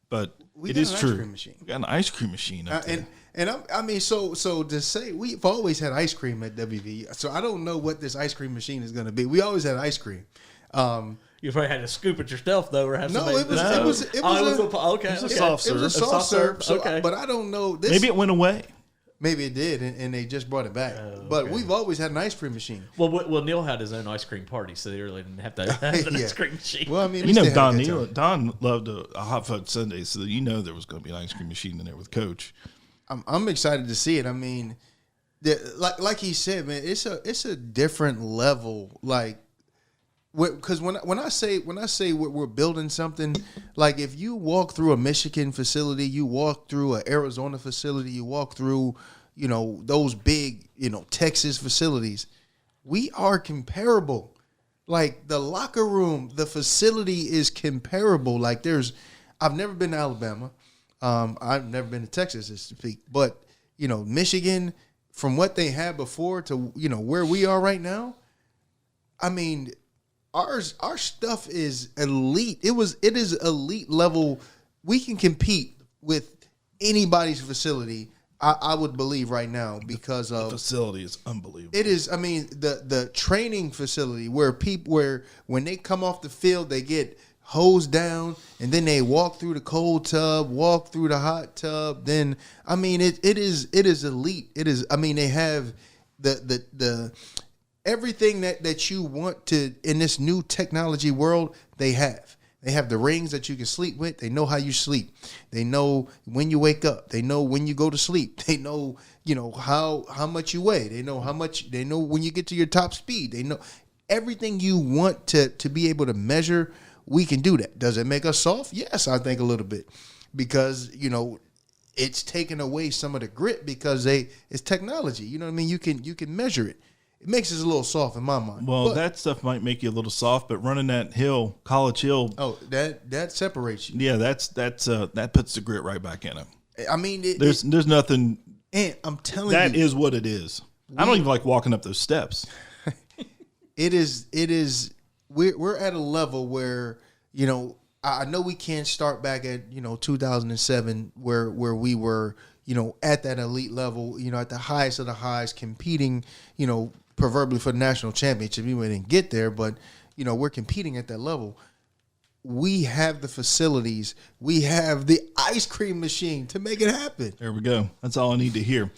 But it is true. We got an ice cream machine up there. And I mean, so to say we've always had ice cream at WV. So I don't know what this ice cream machine is going to be. We always had ice cream. You probably had to scoop it yourself, though, or have no, somebody. It was a soft serve. It was a soft serve. So, okay. But I don't know. Maybe it went away. Maybe it did, and they just brought it back. But we've always had an ice cream machine. Well, Neil had his own ice cream party, so they really didn't have to have an ice cream machine. Well, I mean, Don loved a hot fudge sundae, so there was going to be an ice cream machine in there with Coach. I'm excited to see it. I mean, like he said, man, it's a different level. Like because when I say we're building something, like if you walk through a Michigan facility, you walk through an Arizona facility, you walk through, those big, Texas facilities, we are comparable. Like the locker room, the facility is comparable. Like I've never been to Alabama, I've never been to Texas to speak, but Michigan, from what they had before to where we are right now, I mean. Our stuff is elite. It is elite level. We can compete with anybody's facility. I would believe right now because of the facility is unbelievable. It is. I mean, the training facility where when they come off the field, they get hosed down and then they walk through the cold tub, walk through the hot tub. Then I mean, it is elite. It is. I mean, they have the everything that you want to in this new technology world, they have. They have the rings that you can sleep with. They know how you sleep. They know when you wake up. They know when you go to sleep. They know, how much you weigh. They know they know when you get to your top speed. They know everything you want to be able to measure. We can do that. Does it make us soft? Yes, I think a little bit, because, it's taken away some of the grit because it's technology. You know what I mean? You can measure it. It makes us a little soft in my mind. Well, that stuff might make you a little soft, but running that hill, College Hill. Oh, that separates you. Yeah, that puts the grit right back in it. I mean, there's nothing. And I'm telling that you, is what it is. I don't even like walking up those steps. It is. We're at a level where I know we can't start back at 2007 where we were at that elite level, at the highest of the highs, competing, proverbially for the national championship. We didn't get there, but we're competing at that level. We have the facilities, we have the ice cream machine to make it happen. There we go. That's all I need to hear.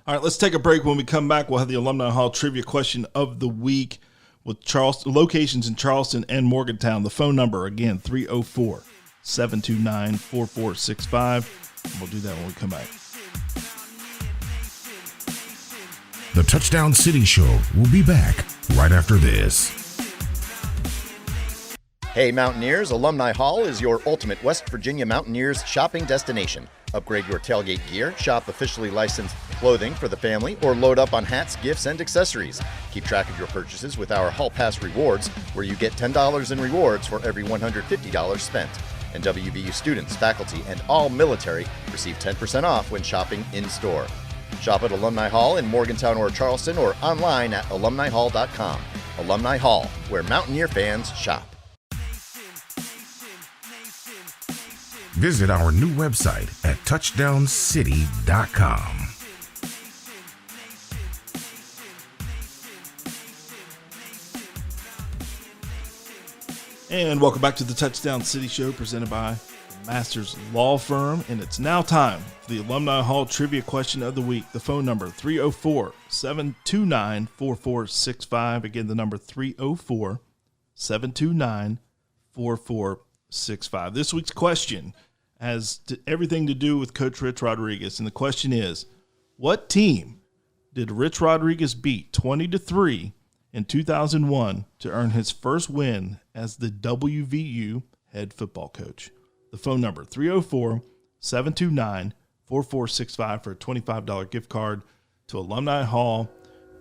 All right, let's take a break. When we come back, we'll have the Alumni Hall trivia question of the week with locations in Charleston and Morgantown. The phone number, again, 304-729-4465. We'll do that when we come back. The Touchdown City Show will be back right after this. Hey Mountaineers, Alumni Hall is your ultimate West Virginia Mountaineers shopping destination. Upgrade your tailgate gear, shop officially licensed clothing for the family, or load up on hats, gifts, and accessories. Keep track of your purchases with our Hall Pass Rewards, where you get $10 in rewards for every $150 spent. And WVU students, faculty, and all military receive 10% off when shopping in-store. Shop at Alumni Hall in Morgantown or Charleston, or online at alumnihall.com. Alumni Hall, where Mountaineer fans shop. Visit our new website at touchdowncity.com. And welcome back to the Touchdown City Show, presented by Masters Law Firm. And it's now time for the Alumni Hall trivia question of the week. The phone number, 304-729-4465. Again, the number 304-729-4465. This week's question has everything to do with Coach Rich Rodriguez. And the question is, what team did Rich Rodriguez beat 20-3 in 2001 to earn his first win as the WVU head football coach? The phone number, 304-729-4465 for a $25 gift card to Alumni Hall,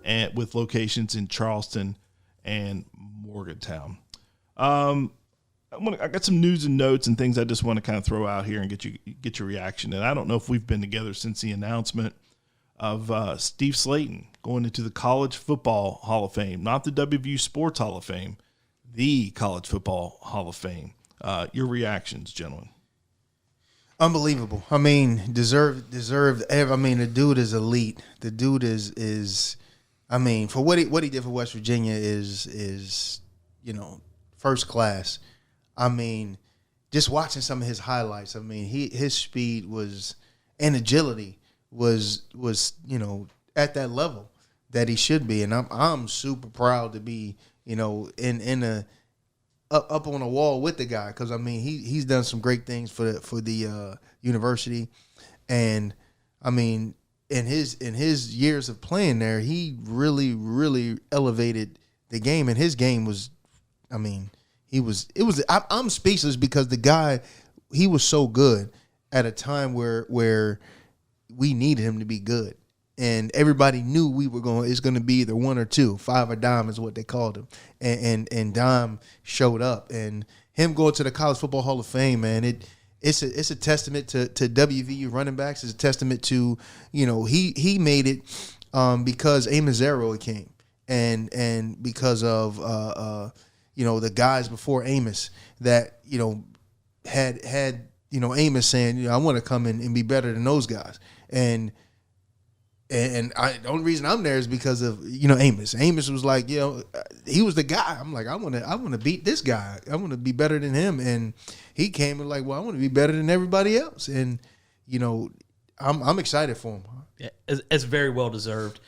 and with locations in Charleston and Morgantown. I got some news and notes and things I just want to kind of throw out here and get your reaction. And I don't know if we've been together since the announcement of Steve Slayton going into the College Football Hall of Fame, not the WVU Sports Hall of Fame, the College Football Hall of Fame. Your reactions, gentlemen. Unbelievable. I mean, deserved. I mean, the dude is elite. The dude is. I mean, for what he did for West Virginia is first class. I mean, just watching some of his highlights. I mean, his speed and agility was at that level that he should be, and I'm super proud to be up on a wall with the guy, because I mean he's done some great things for the university, and I mean in his years of playing there, he really elevated the game, and his game was I mean, I'm speechless because the guy, he was so good at a time where we needed him to be good. And everybody knew it's going to be either one or two. Five or dime is what they called him. And Dime showed up. And him going to the College Football Hall of Fame, man, it's a testament to WVU running backs. It's a testament to, he made it because Amos Zero came. And because of, the guys before Amos that, had Amos saying, I want to come in and be better than those guys. And the only reason I'm there is because of Amos. Amos was like, he was the guy. I'm like, I want to beat this guy. I want to be better than him. And he came and like, well, I want to be better than everybody else. And I'm excited for him. Yeah, it's very well deserved.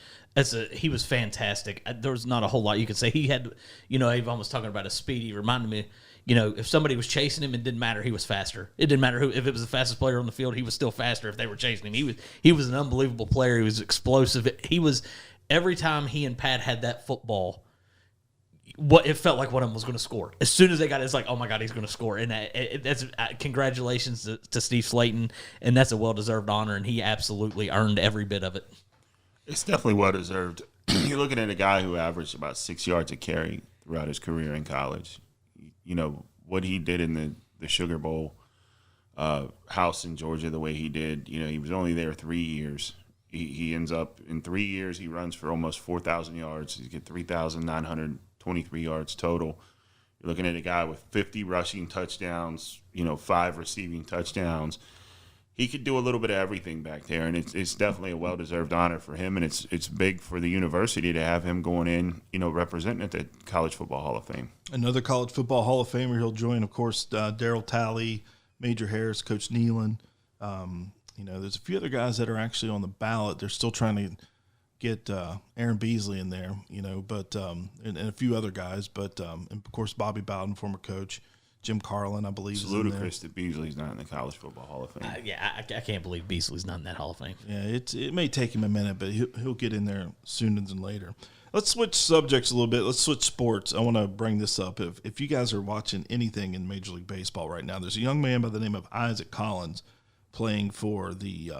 He was fantastic. There was not a whole lot you could say. He had, Avon was talking about a speed. He reminded me. If somebody was chasing him, it didn't matter. He was faster. It didn't matter if it was the fastest player on the field. He was still faster if they were chasing him. He was an unbelievable player. He was explosive. Every time he and Pat had that football, it felt like one of them was going to score. As soon as they got it, it's like, oh my God, he's going to score. And that's congratulations to Steve Slayton, and that's a well-deserved honor, and he absolutely earned every bit of it. It's definitely well-deserved. You're looking at a guy who averaged about 6 yards a carry throughout his career in college. What he did in the Sugar Bowl house in Georgia, the way he did, he was only there 3 years. He ends up in 3 years, he runs for almost 4,000 yards. He get 3,923 yards total. You're looking at a guy with 50 rushing touchdowns, 5 receiving touchdowns. He could do a little bit of everything back there, and it's definitely a well-deserved honor for him, and it's big for the university to have him going in, representing at the College Football Hall of Fame. Another College Football Hall of Famer he'll join, of course, Darryl Talley, Major Harris, Coach Nealon. There's a few other guys that are actually on the ballot. They're still trying to get Aaron Beasley in there, but and a few other guys, but and of course Bobby Bowden, former coach. Jim Carlin, I believe, it's ludicrous that Beasley's not in the College Football Hall of Fame. I can't believe Beasley's not in that Hall of Fame. Yeah, it may take him a minute, but he'll get in there sooner than later. Let's switch subjects a little bit. Let's switch sports. I want to bring this up. If you guys are watching anything in Major League Baseball right now, there's a young man by the name of Isaac Collins playing for the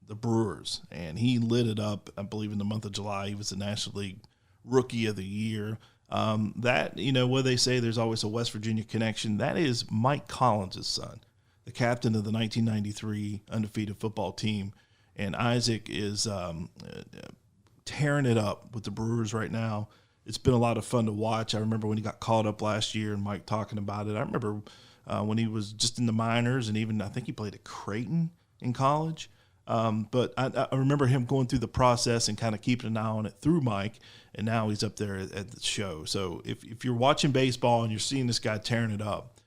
Brewers, and he lit it up. I believe in the month of July, he was the National League Rookie of the Year. What they say, there's always a West Virginia connection. That is Mike Collins' son, the captain of the 1993 undefeated football team. And Isaac is tearing it up with the Brewers right now. It's been a lot of fun to watch. I remember when he got called up last year and Mike talking about it. I remember when he was just in the minors, and even I think he played at Creighton in college. But I remember him going through the process and kind of keeping an eye on it through Mike, and now he's up there at the show. So if you're watching baseball and you're seeing this guy tearing it up,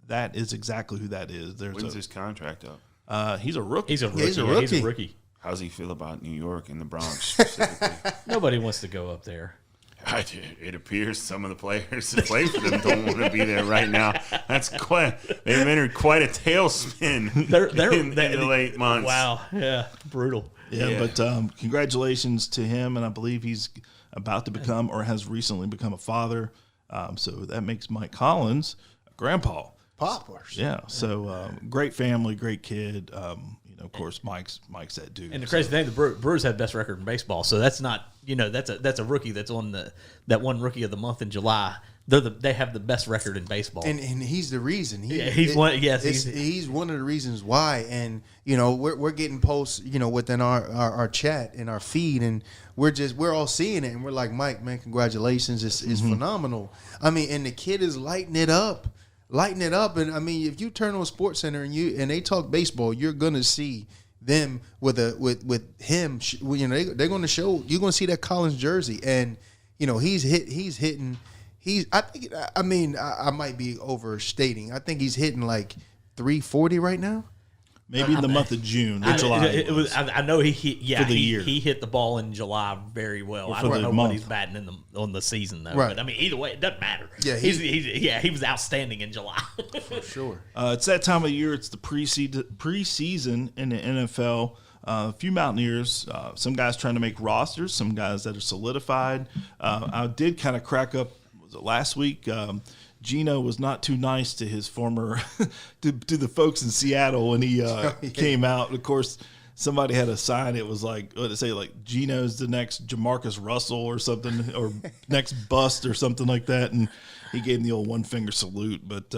that is exactly who that is. When's his contract up? He's a rookie. He's a rookie. How does he feel about New York and the Bronx specifically? Nobody wants to go up there. It appears some of the players that play for them don't want to be there right now. They've entered quite a tailspin in the late months. Wow, yeah, brutal. Yeah. But congratulations to him, and I believe he's about to become or has recently become a father. So that makes Mike Collins a grandpa. Poppers. Yeah. So great family, great kid. Of course, Mike's that dude. And the crazy thing, the Brewers have the best record in baseball, so that's not that's a rookie that's on that one Rookie of the Month in July. They have the best record in baseball, and he's the reason. He's one. Yes, he's one of the reasons why. And we're getting posts within our chat and our feed, and we're all seeing it, and we're like, Mike, man, congratulations! It's phenomenal. I mean, and the kid is lighting it up. And I mean, if you turn on SportsCenter and they talk baseball, you're gonna see them with him. They're gonna show, you're gonna see that Collins jersey, and he's hitting. I might be overstating. I think he's hitting like 340 right now. Maybe in the month of June or July. I know he for the year. He hit the ball in July very well. I don't know what he's batting on the season though. Right. But I mean, either way, it doesn't matter. Yeah, he was outstanding in July for sure. It's that time of year. It's the preseason in the NFL. A few Mountaineers, some guys trying to make rosters, some guys that are solidified. I did kind of crack up. it last week? Gino was not too nice to his former to the folks in Seattle when he came out. Of course, somebody had a sign. It was like, what did it say? Like Gino's the next Jamarcus Russell or something, or next bust or something like that. And he gave him the old 1-finger salute. But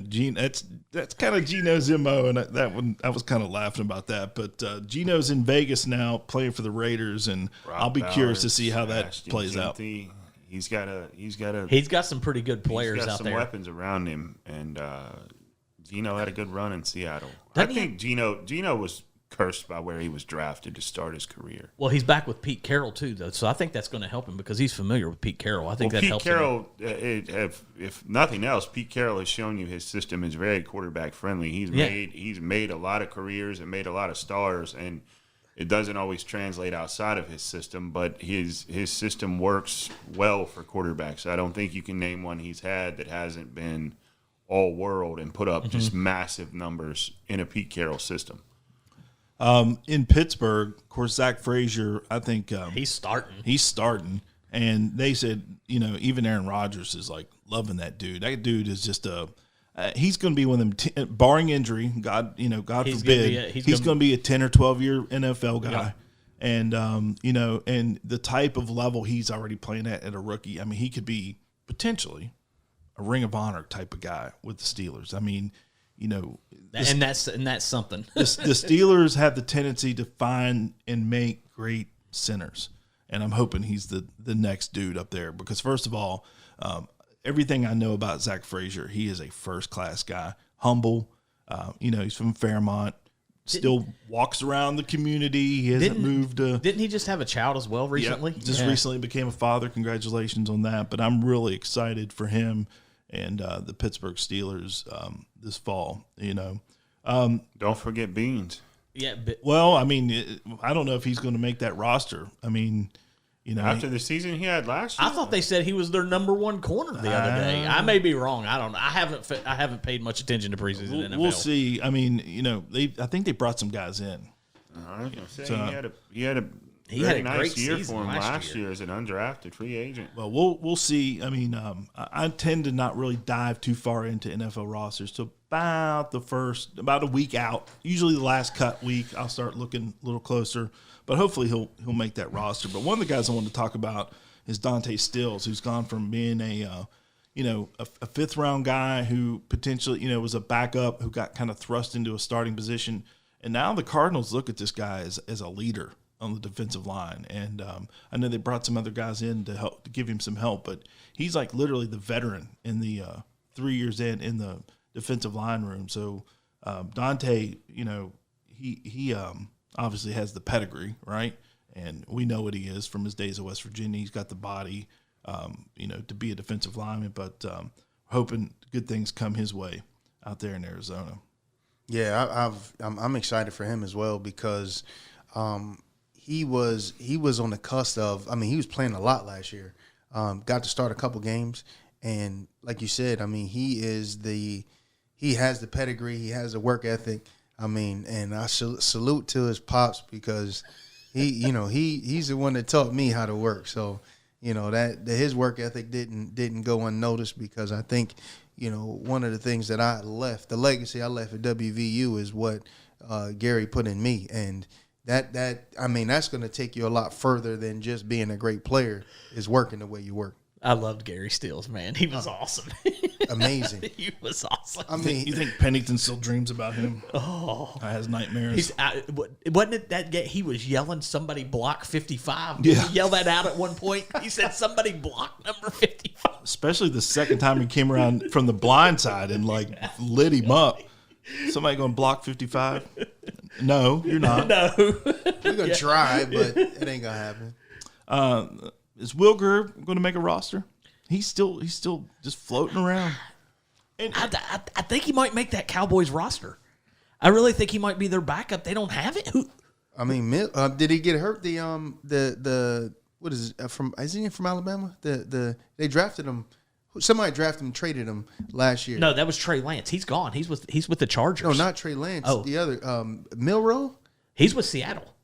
Gino, that's kind of Gino's MO, and I was kind of laughing about that. But Gino's in Vegas now playing for the Raiders, and I'll be curious to see how that plays out. He's got some pretty good players he's got out some there. Weapons around him, and Gino had a good run in Seattle. I think Gino was cursed by where he was drafted to start his career. Well, he's back with Pete Carroll too, though, so I think that's going to help him because he's familiar with Pete Carroll. I think that helps him. Pete Carroll, if nothing else, Pete Carroll has shown you his system is very quarterback friendly. He's made a lot of careers and made a lot of stars, and it doesn't always translate outside of his system, but his system works well for quarterbacks. I don't think you can name one he's had that hasn't been all world and put up just massive numbers in a Pete Carroll system. In Pittsburgh, of course, Zach Frazier, I think he's starting. He's starting, and they said, even Aaron Rodgers is like loving that dude. That dude is just he's going to be one of them, barring injury, God forbid, he's going to be a 10 or 12 year NFL guy. Yeah. And, and the type of level he's already playing at a rookie, I mean, he could be potentially a Ring of Honor type of guy with the Steelers. I mean, and that's something. the Steelers have the tendency to find and make great centers. And I'm hoping he's the next dude up there because, first of all, everything I know about Zach Frazier, he is a first-class guy, humble. He's from Fairmont, still walks around the community. He hasn't moved. Didn't he just have a child as well recently? Yep, recently became a father. Congratulations on that. But I'm really excited for him and the Pittsburgh Steelers this fall. Don't forget Beans. Yeah. Well, I mean, I don't know if he's going to make that roster. I mean, after the season he had last year, I thought they said he was their number one corner the other day. I may be wrong. I don't know. I haven't paid much attention to preseason NFL. We'll see. I mean, I think they brought some guys in. I was going to say he had a nice year for him last year as an undrafted free agent. Well, we'll see. I mean, I tend to not really dive too far into NFL rosters. So about a week out, usually the last cut week, I'll start looking a little closer. But hopefully he'll make that roster. But one of the guys I wanted to talk about is Dante Stills, who's gone from being a fifth round guy who potentially was a backup who got kind of thrust into a starting position, and now the Cardinals look at this guy as a leader on the defensive line. And I know they brought some other guys in to give him some help, but he's like literally the veteran in the 3 years in the defensive line room. So Dante, he obviously has the pedigree, right? And we know what he is from his days at West Virginia. He's got the body, to be a defensive lineman, but hoping good things come his way out there in Arizona. Yeah, I'm excited for him as well because he was on the cusp of. I mean, he was playing a lot last year. Got to start a couple games, and like you said, I mean, he has the pedigree, he has the work ethic. I mean, and I salute to his pops because he's the one that taught me how to work. So, that his work ethic didn't go unnoticed because I think, one of the things that the legacy I left at WVU is what Gary put in me, and that's going to take you a lot further than just being a great player. Is working the way you work. I loved Gary Stills, man. He was awesome. Amazing. He was awesome. I mean, you think Pennington still dreams about him? Oh, has nightmares. Wasn't it that he was yelling somebody block 55? Yeah. He yelled that out at one point. He said somebody blocked number 55. Especially the second time he came around from the blind side and lit him up. Somebody going to block 55? No, you're not. No. We're going to try, but it ain't going to happen. Is Wilger going to make a roster? He's still just floating around. And I think he might make that Cowboys roster. I really think he might be their backup. They don't have it. Who? I mean, did he get hurt? The what is it from? Is he from Alabama? They drafted him. Somebody drafted him, and traded him last year. No, that was Trey Lance. He's gone. He's with the Chargers. No, not Trey Lance. Oh. The other Milroe. He's with Seattle.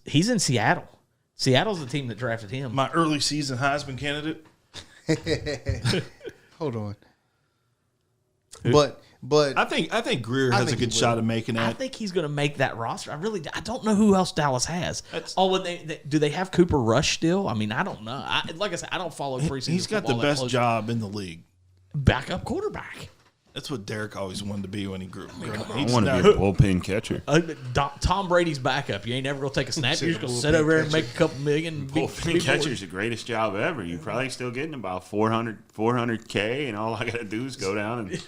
He's in Seattle. Seattle's the team that drafted him. My early season Heisman candidate. Hold on. But I think Greer has a good shot of making that. I think he's going to make that roster. I don't know who else Dallas has. Do they have Cooper Rush still? I mean, I don't know. Like I said, I don't follow preseason. He's got the best job in the league. Backup quarterback. That's what Derek always wanted to be when he grew up. I want to be a bullpen catcher. Tom Brady's backup. You ain't never going to take a snap. You're just going to sit over there and make a couple million. Bullpen catcher is the greatest job ever. You're probably still getting about 400K, and all I got to do is go down and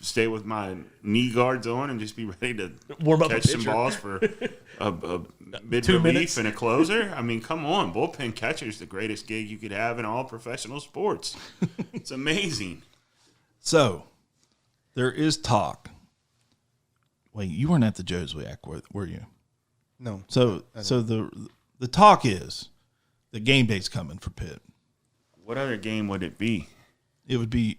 stay with my knee guards on and just be ready to warm up catch some balls for a mid-relief and a closer. I mean, come on. Bullpen catcher is the greatest gig you could have in all professional sports. It's amazing. So, there is talk. Wait, you weren't at the Joswiak, were you? No. So the talk is the game day's coming for Pitt. What other game would it be? It would be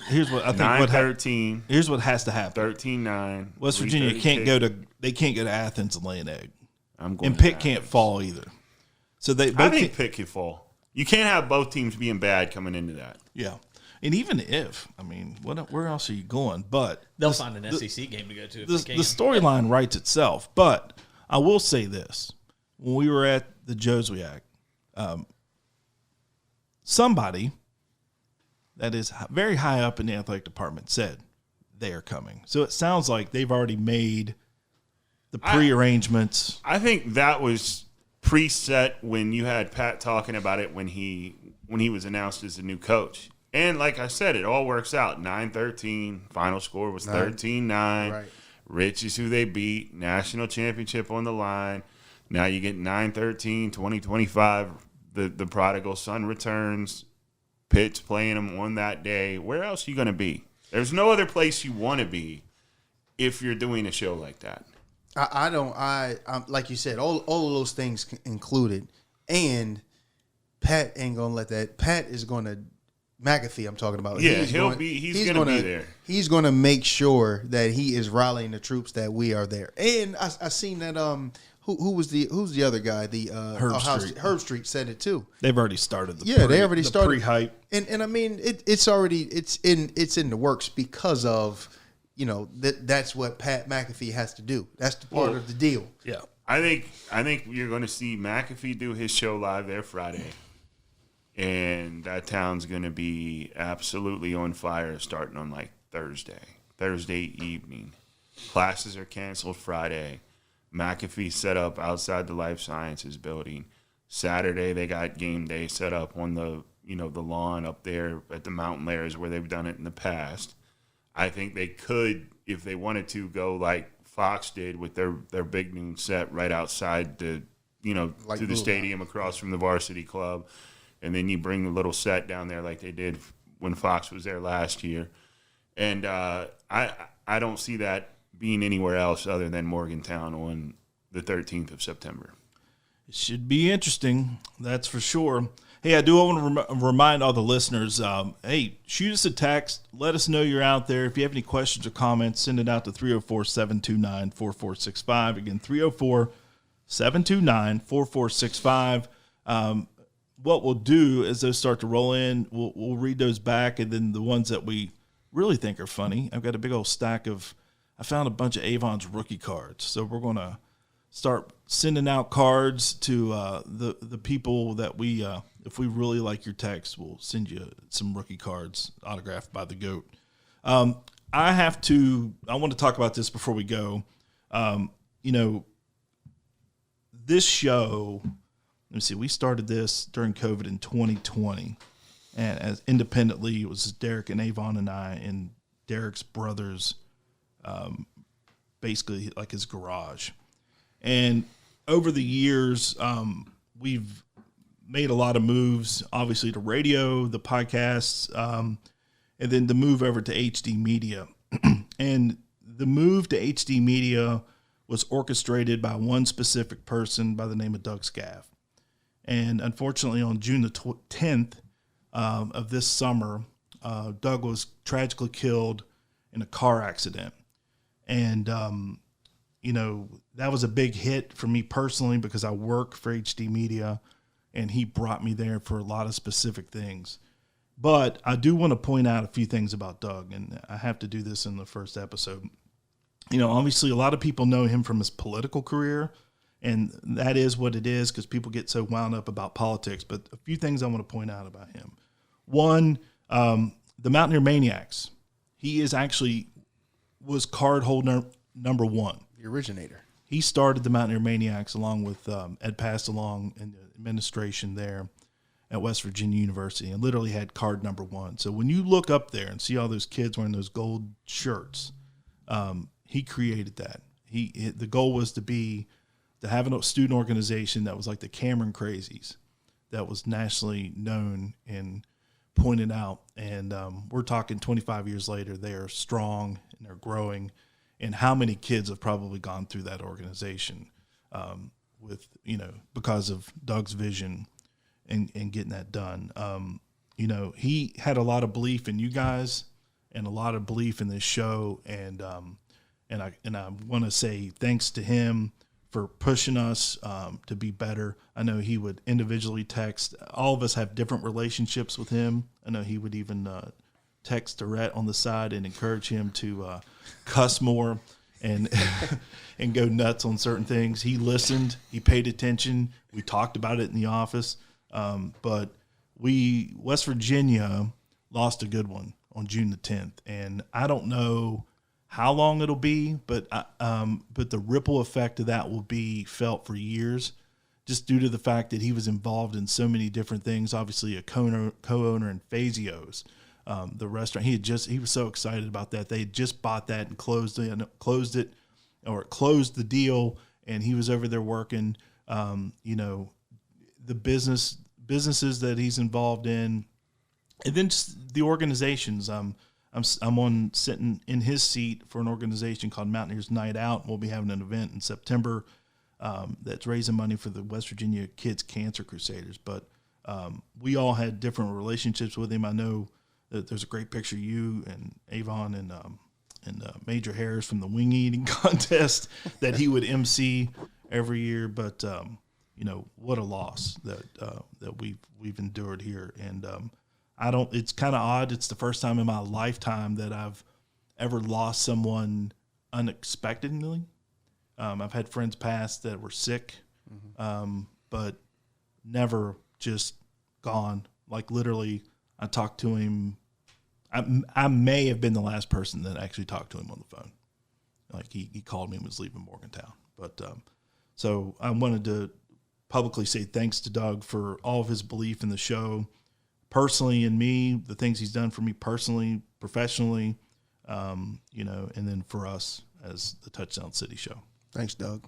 here's what I think. 9-13. Here's what has to happen. 13-9. West Virginia can't go to Athens and lay an egg. And Pitt can't fall either. So I think Pitt can fall. You can't have both teams being bad coming into that. Yeah. And even if, I mean, where else are you going? But they'll find an SEC game to go to. The storyline writes itself. But I will say this: when we were at the Joswiak, somebody that is very high up in the athletic department said they are coming. So it sounds like they've already made the pre-arrangements. I think that was preset when you had Pat talking about it when he was announced as the new coach. And like I said, it all works out. 9-13. Final score was 13-9. Right. Rich is who they beat. National championship on the line. Now you get 9-13, 2025. The prodigal son returns. Pitt's playing them on that day. Where else are you going to be? There's no other place you want to be if you're doing a show like that. I'm like you said, all of those things included. And Pat ain't going to let that. Pat is going to McAfee, I'm talking about. Yeah, he's going to be there. He's going to make sure that he is rallying the troops that we are there. And I seen that who's the other guy? The Herb Street said it too. They've already started they already started pre-hype. And I mean it's in the works because of that's what Pat McAfee has to do. That's the part of the deal. Yeah. I think you're going to see McAfee do his show live there Friday. And that town's going to be absolutely on fire starting on like Thursday evening. Classes are canceled Friday. McAfee set up outside the Life Sciences building. Saturday they got game day set up on the lawn up there at the Mountain Layers where they've done it in the past. I think they could, if they wanted to, go like Fox did with their big noon set right outside the to the stadium across from the varsity club. And then you bring the little set down there like they did when Fox was there last year. And I don't see that being anywhere else other than Morgantown on the 13th of September. It should be interesting, that's for sure. Hey, I do want to remind all the listeners, hey, shoot us a text. Let us know you're out there. If you have any questions or comments, send it out to 304-729-4465. Again, 304-729-4465. What we'll do as those start to roll in, we'll read those back, and then the ones that we really think are funny. I've got a big old stack I found a bunch of Avon's rookie cards. So we're going to start sending out cards to the people that we, if we really like your text, we'll send you some rookie cards autographed by the GOAT. I want to talk about this before we go. This show, let me see, we started this during COVID in 2020. And as independently, it was Derek and Avon and I and Derek's brothers, basically like his garage. And over the years, we've made a lot of moves, obviously to radio, the podcasts, and then the move over to HD Media. And the move to HD Media was orchestrated by one specific person by the name of Doug Scaff. And unfortunately, on June the 10th of this summer, Doug was tragically killed in a car accident. And, that was a big hit for me personally because I work for HD Media. and he brought me there for a lot of specific things. But I do want to point out a few things about Doug, and I have to do this in the first episode. You know, obviously a lot of people know him from his political career, and that is what it is because people get so wound up about politics. But a few things I want to point out about him. One, the Mountaineer Maniacs. He was card holder number one. The originator. He started the Mountaineer Maniacs along with Ed Pastalong and the administration there at West Virginia University, and literally had card number one. So when you look up there and see all those kids wearing those gold shirts, he created that. The goal was to have a student organization that was like the Cameron Crazies, that was nationally known and pointed out. And we're talking 25 years later, they are strong and they're growing. And how many kids have probably gone through that organization because of Doug's vision and getting that done. He had a lot of belief in you guys and a lot of belief in this show. And I want to say thanks to him for pushing us to be better. I know he would individually text. All of us have different relationships with him. I know he would even text Dorette on the side and encourage him to cuss more and and go nuts on certain things. He listened. He paid attention. We talked about it in the office. But West Virginia lost a good one on June the 10th. And I don't know how long it'll be, but the ripple effect of that will be felt for years, just due to the fact that he was involved in so many different things. Obviously, a co-owner in Fazio's, the restaurant. He was so excited about that. They had just bought that and closed the deal, and he was over there working. The businesses that he's involved in, and then just the organizations. I'm sitting in his seat for an organization called Mountaineers Night Out. We'll be having an event in September that's raising money for the West Virginia Kids Cancer Crusaders. But we all had different relationships with him. I know that there's a great picture of you and Avon and Major Harris from the wing eating contest that he would MC every year. But what a loss that we've endured here. And it's kind of odd. It's the first time in my lifetime that I've ever lost someone unexpectedly. I've had friends pass that were sick, but never just gone. Like literally, I talked to him. I may have been the last person that actually talked to him on the phone. Like he called me and was leaving Morgantown. But so I wanted to publicly say thanks to Doug for all of his belief in the show, personally in me, the things he's done for me personally, professionally, and then for us as the Touchdown City show. Thanks, Doug.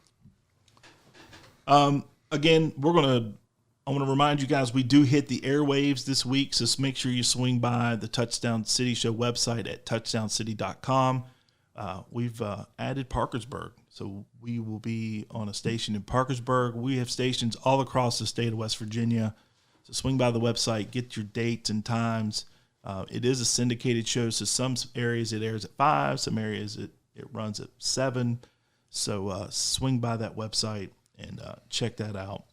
Again, I want to remind you guys, we do hit the airwaves this week, so make sure you swing by the Touchdown City show website at touchdowncity.com. We've added Parkersburg, so we will be on a station in Parkersburg. We have stations all across the state of West Virginia, so swing by the website, get your dates and times. It is a syndicated show, so some areas it airs at 5, some areas it runs at 7. So swing by that website and check that out.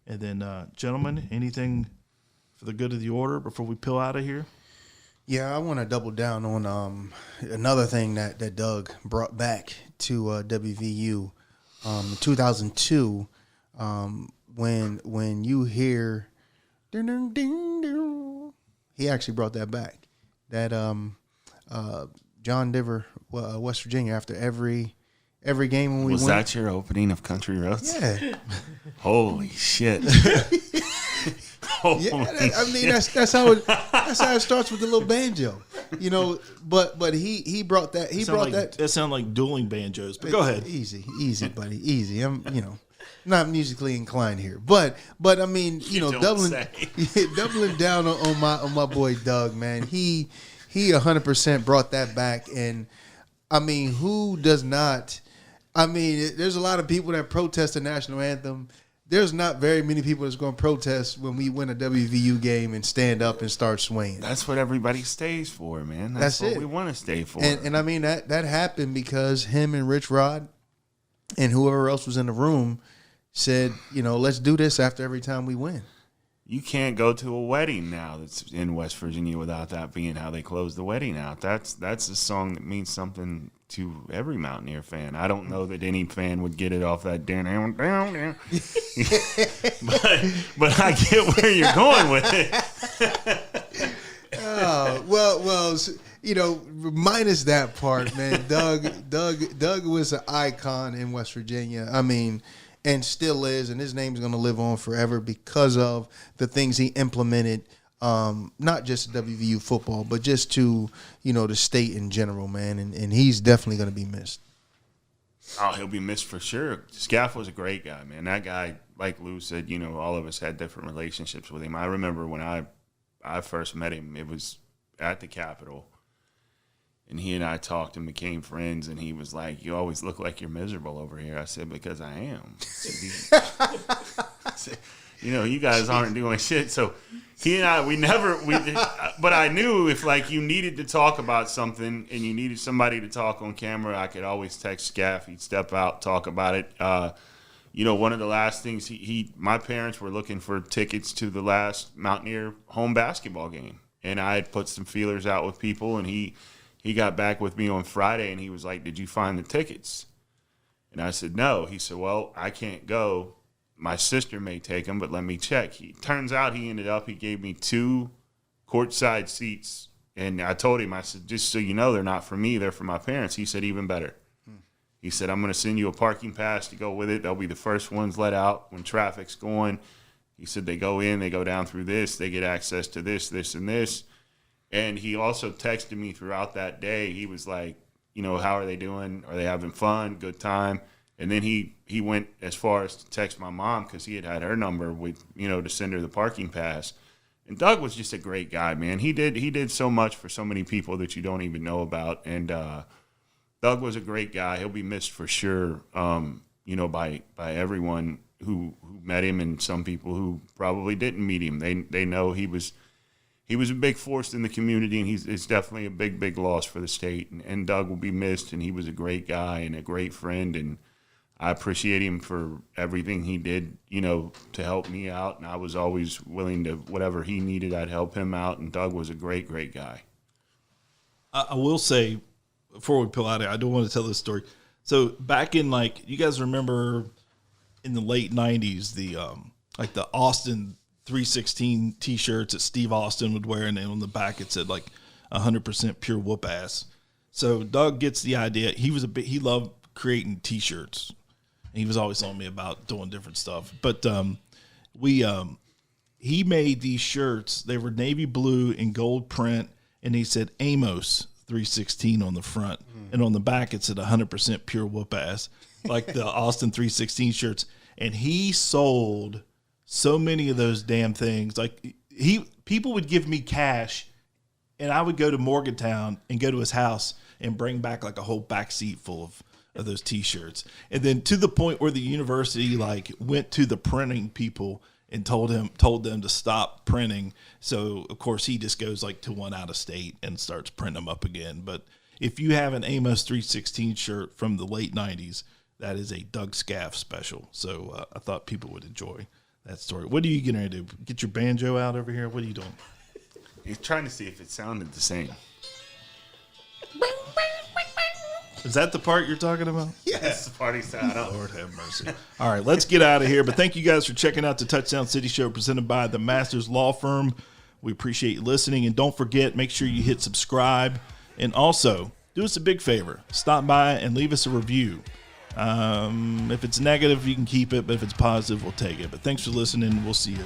And then, gentlemen, anything for the good of the order before we peel out of here? Yeah, I want to double down on another thing that Doug brought back to WVU in 2002. When you hear ding ding ding ding, he actually brought that back. That John Diver, West Virginia, after every game when we was went. that your opening of Country Roads? Yeah. Holy shit. That's how it starts with the little banjo, But he brought that. That sounded like dueling banjos. But go ahead. Easy, buddy, easy. I'm not musically inclined here, but I mean, doubling down on my boy Doug, man. He 100% brought that back, and I mean, who does not? I mean, there's a lot of people that protest the national anthem. There's not very many people that's going to protest when we win a WVU game and stand up and start swinging. That's what everybody stays for, man. That's what we want to stay for. And I mean, that happened because him and Rich Rod and whoever else was in the room said, let's do this after every time we win. you can't go to a wedding now that's in West Virginia without that being how they close the wedding out. That's a song that means something to every Mountaineer fan. I don't know that any fan would get it off that down, but I get where you're going with it. Well, you know, minus that part, man. Doug was an icon in West Virginia. I mean, and still is, and his name is going to live on forever because of the things he implemented, not just WVU football, but just to, you know, the state in general, man. And he's definitely going to be missed. Oh, he'll be missed for sure. Scaff was a great guy, man. That guy, like Lou said, you know, all of us had different relationships with him. I remember when I first met him, it was at the Capitol. And he and I talked and became friends, and he was like, "You always look like you're miserable over here." I said, "Because I am." I said, you know, you guys aren't doing shit. So he and I, but I knew if, like, you needed to talk about something and you needed somebody to talk on camera, I could always text Scaff. He'd step out, talk about it. You know, one of the last things, my parents were looking for tickets to the last Mountaineer home basketball game. And I had put some feelers out with people, and he got back with me on Friday, and he was like, "Did you find the tickets?" And I said, "No." He said, "Well, I can't go. My sister may take them, but let me check." Turns out he gave me 2 courtside seats. And I told him, I said, "Just so you know, they're not for me. They're for my parents." He said, "Even better." He said, "I'm going to send you a parking pass to go with it. They'll be the first ones let out when traffic's going." He said, "They go in, they go down through this, they get access to this, this, and this." And he also texted me throughout that day. He was like, you know, "How are they doing? Are they having fun? Good time?" And then he went as far as to text my mom because he had her number with, you know, to send her the parking pass. And Doug was just a great guy, man. He did so much for so many people that you don't even know about. And Doug was a great guy. He'll be missed for sure, you know, by everyone who met him, and some people who probably didn't meet him. They know he was a big force in the community, and it's definitely a big, big loss for the state. And Doug will be missed, and he was a great guy and a great friend, and I appreciate him for everything he did, you know, to help me out. And I was always willing to, whatever he needed, I'd help him out. And Doug was a great, great guy. I will say, before we pull out of it, I do want to tell this story. So back in, like, you guys remember in the late 90s, the Austin 316 T-shirts that Steve Austin would wear, and then on the back it said, like, 100% pure whoop ass. So Doug gets the idea. He loved creating T-shirts. He was always on me about doing different stuff. But he made these shirts. They were navy blue and gold print, and he said Amos 316 on the front. And on the back it said 100% pure whoop ass, like the Austin 316 shirts. And he sold so many of those damn things. Like, people would give me cash, and I would go to Morgantown and go to his house and bring back like a whole back seat full of those T-shirts. And then to the point where the university, like, went to the printing people and told them to stop printing. So of course he just goes, like, to one out of state and starts printing them up again. But if you have an Amos 316 shirt from the late 90s, that is a Doug Scaff special. So I thought people would enjoy that story. What are you going to do? Get your banjo out over here? What are you doing? He's trying to see if it sounded the same. Is that the part you're talking about? Yeah, that's the party sound. Lord have mercy. All right, let's get out of here. But thank you guys for checking out the Touchdown City Show presented by the Masters Law Firm. We appreciate you listening. And don't forget, make sure you hit subscribe. And also, do us a big favor. Stop by and leave us a review. If it's negative, you can keep it. But if it's positive, we'll take it. But thanks for listening. We'll see you